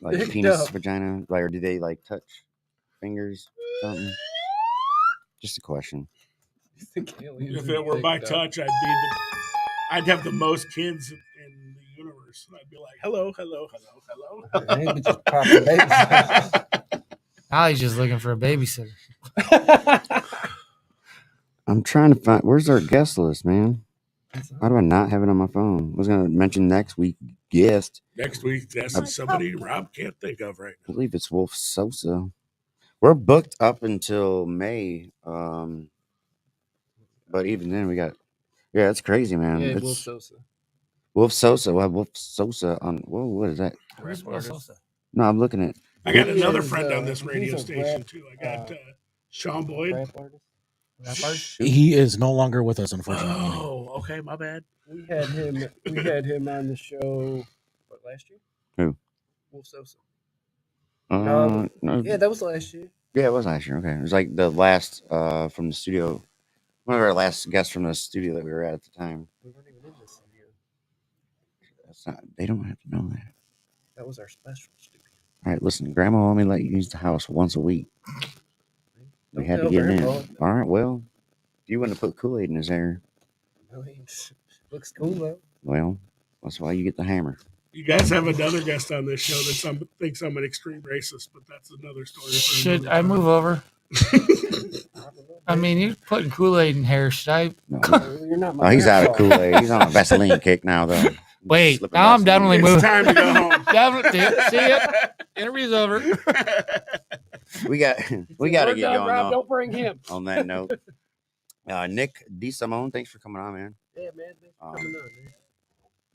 like Dicked penis, up. vagina, like, or do they like touch fingers, something? Just a question. You think aliens If are it were by dicked up? touch, I'd have the most kids in the universe. And I'd be like, "Hello, hello, hello, hello." They would just pop the babies. now he's just looking for a babysitter. I'm trying to find. Where's our guest list, man? Why do I not have it on my phone? I was gonna mention next week guest. Next week, that's somebody Rob can't think of right I believe it's Wolf Sosa. We're booked up until May. But even then, we got. Yeah, it's crazy, man. Yeah, It's Wolf Sosa. Wolf Sosa. We'll have Wolf Sosa on. Whoa, what is that? Where's Will Sosa? No, I'm looking at. I got He another is, friend on this he's radio a station rap, too. I got Sean Boyd. Rap artist. Rap artist? He is no longer with us, unfortunately. Oh, okay, my bad. We had him on the show last year? Who? Wolf Sosa. No, Yeah, that was last year. Yeah, it was last year. Okay, it was like the last from the studio. One of our last guests from the studio that we were at the time. We weren't even in the studio. That's not. They don't have to know that. That was our special studio. All right, listen, Grandma only let you use the house once a week. We Don't had to tell get in. Grandpa. All right, well, you wouldn't have put Kool-Aid in his hair. No, he looks cool though. Well, that's why you get the hammer. You guys have another guest on this show that thinks I'm an extreme racist, but that's another story. Should I move over? I mean, you're putting Kool-Aid in hair. Should I? No, You're not oh, he's out of Kool-Aid. He's on a Vaseline kick now, though. Wait, Slipping now I'm Vaseline. definitely It's moving. time to go home. See ya. Interview's over. We got to We're get done, going Rob. though. Don't bring him. On that note, Nick D. Simone, thanks for coming on, man. Yeah, man. Thanks for coming on, man.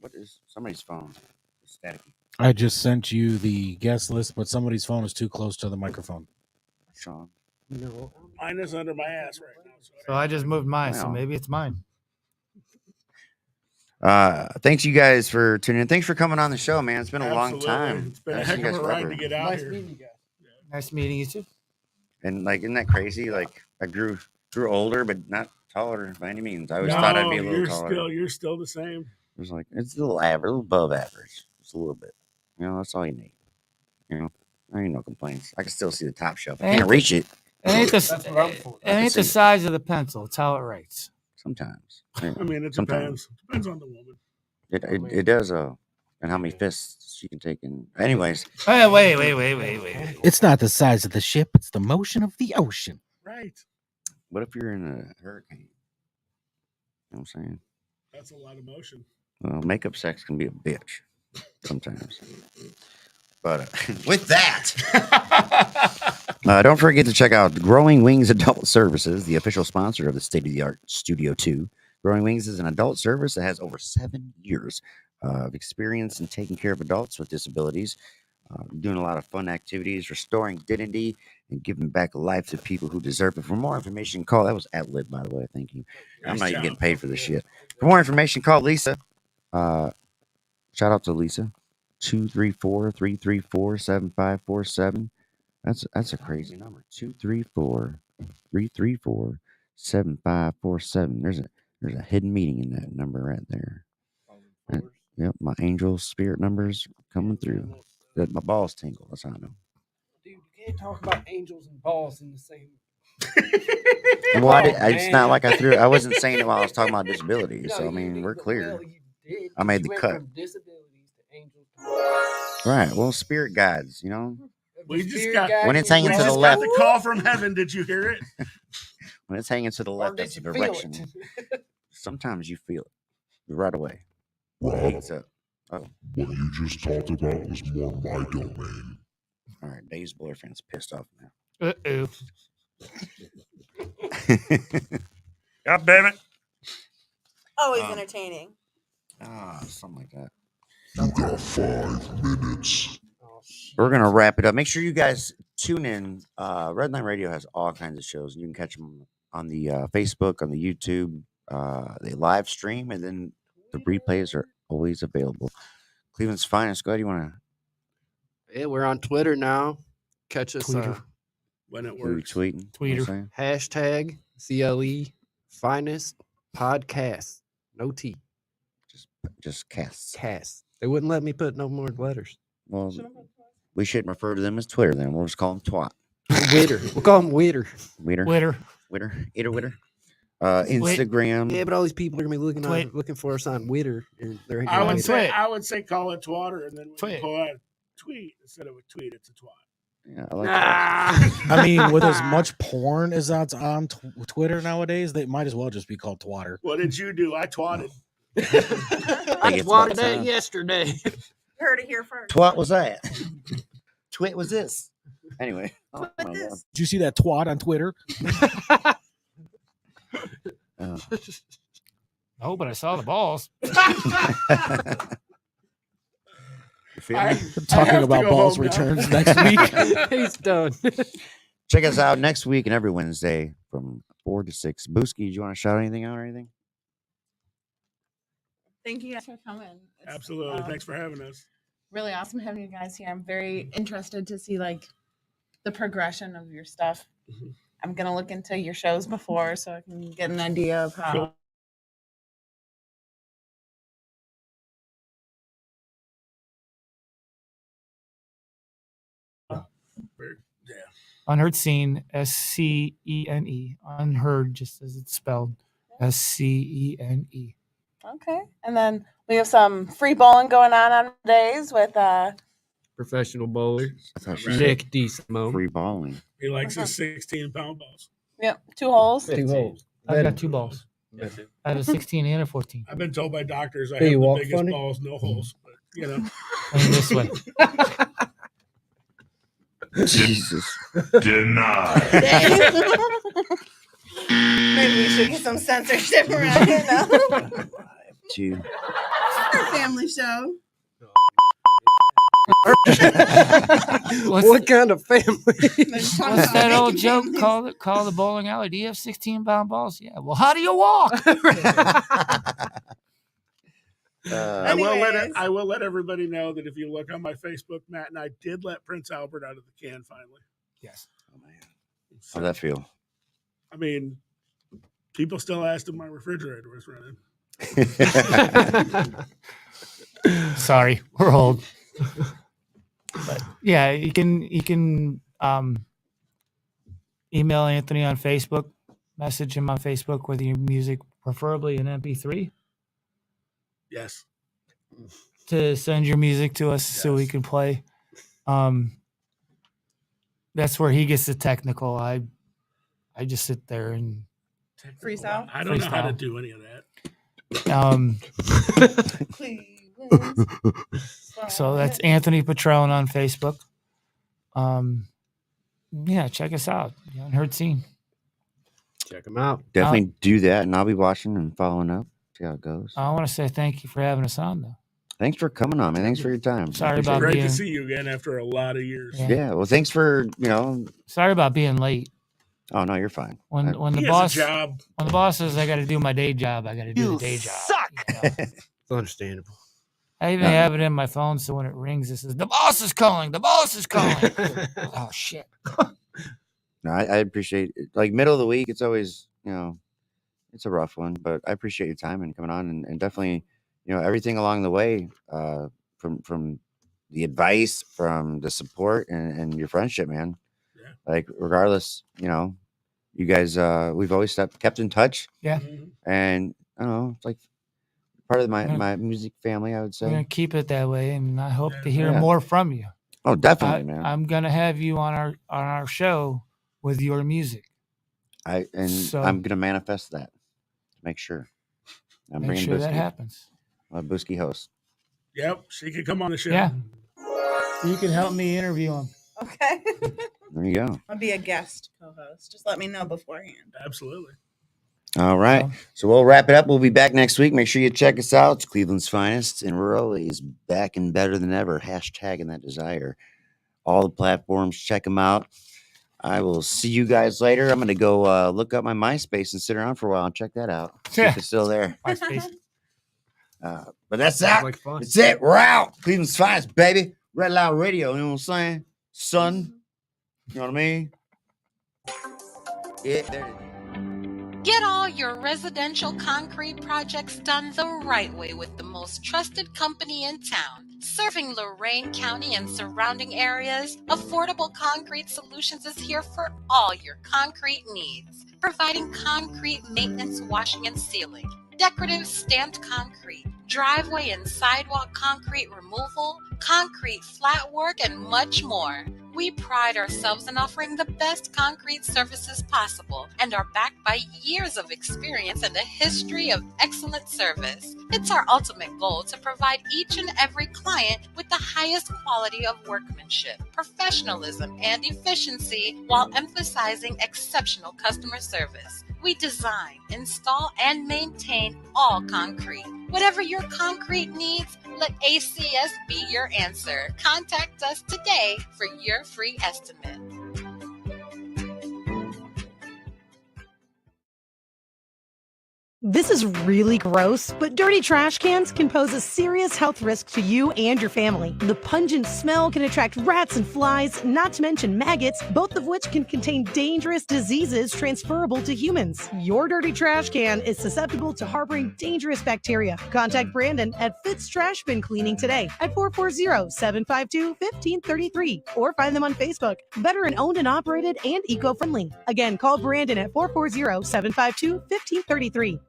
What is somebody's phone? It's staticky. I just sent you the guest list, but somebody's phone is too close to the microphone. Sean. No. Mine is under my ass right now. So I just moved mine, so Wow. maybe it's mine. Thanks you guys for tuning in. Thanks for coming on the show, man. It's been a long Absolutely. time. It's been a I've heck seen of you a guys ride forever. to get out Nice here. meeting you guys. Nice meeting you too. And like, isn't that crazy? Like, I grew older, but not taller by any means. I always thought I'd be a little taller. You're still the same. It's like it's a little average, a little above average, just a little bit. You know, that's all you need. You know, there ain't no complaints. I can still see the top shelf. I can't reach it. It ain't That's what I'm for. It ain't the size of the pencil. It's how it writes. Sometimes. I mean, it Sometimes. depends on the woman. It does. And how many fists she can take in. Anyways. Hey, wait. It's not the size of the ship; it's the motion of the ocean. Right. What if you're in a hurricane? You know what I'm saying? That's a lot of motion. Well, makeup sex can be a bitch sometimes. But with that, don't forget to check out Growing Wings Adult Services, the official sponsor of the state-of-the-art Studio 2. Growing Wings is an adult service that has over 7 years of experience in taking care of adults with disabilities, doing a lot of fun activities, restoring dignity, and giving back life to people who deserve it. For more information, call. That was ad-lib, by the way. Thank you. I'm not even getting paid for this shit. For more information, call Lisa. Shout out to Lisa. 234-334-7547. That's a crazy number. 234-334-7547. There's a hidden meaning in that number right there. Yep, my angel spirit numbers coming through. That my balls tingle. That's how I know. Dude, you can't talk about angels and balls in the same. Well, it's not like I threw. I wasn't saying it while I was talking about disabilities. No, so I you mean, did, we're but, clear. well, you did, I made you the went cut. from disabilities to angels. Right. Well, spirit guides, you know. We just got when it's hanging to the got left. the call from heaven. Did you hear it? When it's hanging to the left, that's the direction. Sometimes you feel it right away. What's up? Oh. What you just talked about was more my domain. All right, Dave's boyfriend's pissed off now. Uh-oh. God damn it. Always entertaining. Something like that. You got 5 minutes. We're gonna wrap it up. Make sure you guys tune in. Redline Radio has all kinds of shows. You can catch them on the Facebook, on the YouTube. They live stream, and then the replays are always available. Cleveland's finest. Go ahead. You want to? Yeah, we're on Twitter now. Catch us when it works. Tweeting. Tweeter. Hashtag CLE finest podcast. No T. Just casts. Cast. They wouldn't let me put no more letters. Well, we shouldn't refer to them as Twitter then. We'll just call them twat. Witter. We'll call them Witter. Witter. Instagram. Yeah, but all these people are gonna be looking for us on Witter. And they're I would say call it twatter, and then when you pull out tweet instead of a tweet, it's a twat. Yeah, I like that. I mean, with as much porn as that's on Twitter nowadays, they might as well just be called twatter. What did you do? I twatted. I twatted that yesterday. Heard it here first. Twat was that? Twit was this? Anyway. Oh, my God. Did you see that twat on Twitter? Oh, but I saw the balls. You feel me? Talking about balls returns next week. He's done. Check us out next week and every Wednesday from 4 to 6. Booski, do you want to shout anything out or anything? Thank you guys for coming. It's, Absolutely. Thanks for having us. Really awesome having you guys here. I'm very interested to see like the progression of your stuff. I'm gonna look into your shows before so I can get an idea of how. Cool. Yeah. Unheard Scene, SCENE. Unheard, just as it's spelled, SCENE. Okay, and then we have some free bowling going on days with Professional bowler. I thought she Nick said DeSimone. free balling. He likes his 16-pound balls. Yep, 2 holes. 2 holes. I've got 2 balls. Better. I have a 16 and a 14. I've been told by doctors I Hey, have you the walk biggest funny? balls, no holes. But, you know. Coming this way. Jesus. Denied. Maybe we should get some censorship around here now. Two. Our family show. What kind of family? What's that old joke? Call the bowling alley. Do you have 16-pound balls? Yeah. Well, how do you walk? I will let everybody know that if you look on my Facebook, Matt and I did let Prince Albert out of the can finally. Yes. Oh, man. How'd that feel? I mean, people still asked if my refrigerator was running. Sorry, we're old. But yeah, you can email Anthony on Facebook, message him on Facebook with your music, preferably an MP3, Yes. to send your music to us so we can play. That's where he gets the technical. I just sit there and freestyle. I don't know how to do any of that. So that's Anthony Petrone on Facebook. Yeah, check us out. The Unheard Scene. Check them out. Definitely do that, and I'll be watching and following up. See how it goes. I want to say thank you for having us on, though. Thanks for coming on, man. Thanks for your time. Sorry Appreciate about it. Great being. to see you again after a lot of years. Yeah. Well, thanks for Sorry about being late. Oh no, you're fine. When the He has a boss job. when the boss says I got to do my day job, I got to do the day job. It's understandable. I even have it in my phone, so when it rings, it says, "The boss is calling. The boss is calling." Oh shit! No, I appreciate it. Like middle of the week, it's always it's a rough one, but I appreciate your time and coming on and definitely everything along the way, from the advice, from the support and your friendship, man. Yeah. Like regardless, you guys, we've always kept in touch. Yeah. And I don't know, it's like part of my music family, I would We're gonna say. keep it that way, and I hope to hear Yeah. more from you. Oh, definitely, man. I'm gonna have you on our show with your music. I'm gonna manifest that. Make sure. I'm Make bringing sure that Busky. happens. Busky host. Yep, she could come on the show. Yeah. You can help me interview him. Okay. There you go. I'll be a guest co-host. Just let me know beforehand. Absolutely. All right. So we'll wrap it up. We'll be back next week. Make sure you check us out. It's Cleveland's finest, and we're always back and better than ever. Hashtagging that desire. All the platforms, check them out. I will see you guys later. I'm going to go look up my MySpace and sit around for a while and check that out. See if it's still there. MySpace. But that's that. like fun. That's it. We're out. Cleveland's finest, baby. Red Loud Radio. You know what I'm saying? Son. You know what I mean? Yeah, there it is. Get all your residential concrete projects done the right way with the most trusted company in town. Serving Lorain County and surrounding areas, Affordable Concrete Solutions is here for all your concrete needs. Providing concrete maintenance, washing, and sealing, decorative stamped concrete, driveway and sidewalk concrete removal, concrete flat work, and much more. We pride ourselves in offering the best concrete services possible and are backed by years of experience and a history of excellent service. It's our ultimate goal to provide each and every client with the highest quality of workmanship, professionalism, and efficiency while emphasizing exceptional customer service. We design, install, and maintain all concrete. Whatever your concrete needs, let ACS be your answer. Contact us today for your free estimate. This is really gross, but dirty trash cans can pose a serious health risk to you and your family. The pungent smell can attract rats and flies, not to mention maggots, both of which can contain dangerous diseases transferable to humans. Your dirty trash can is susceptible to harboring dangerous bacteria. Contact Brandon at Fitz Trash Bin Cleaning today at 440-752-1533 or find them on Facebook. Veteran owned and operated and eco-friendly. Again, call Brandon at 440-752-1533.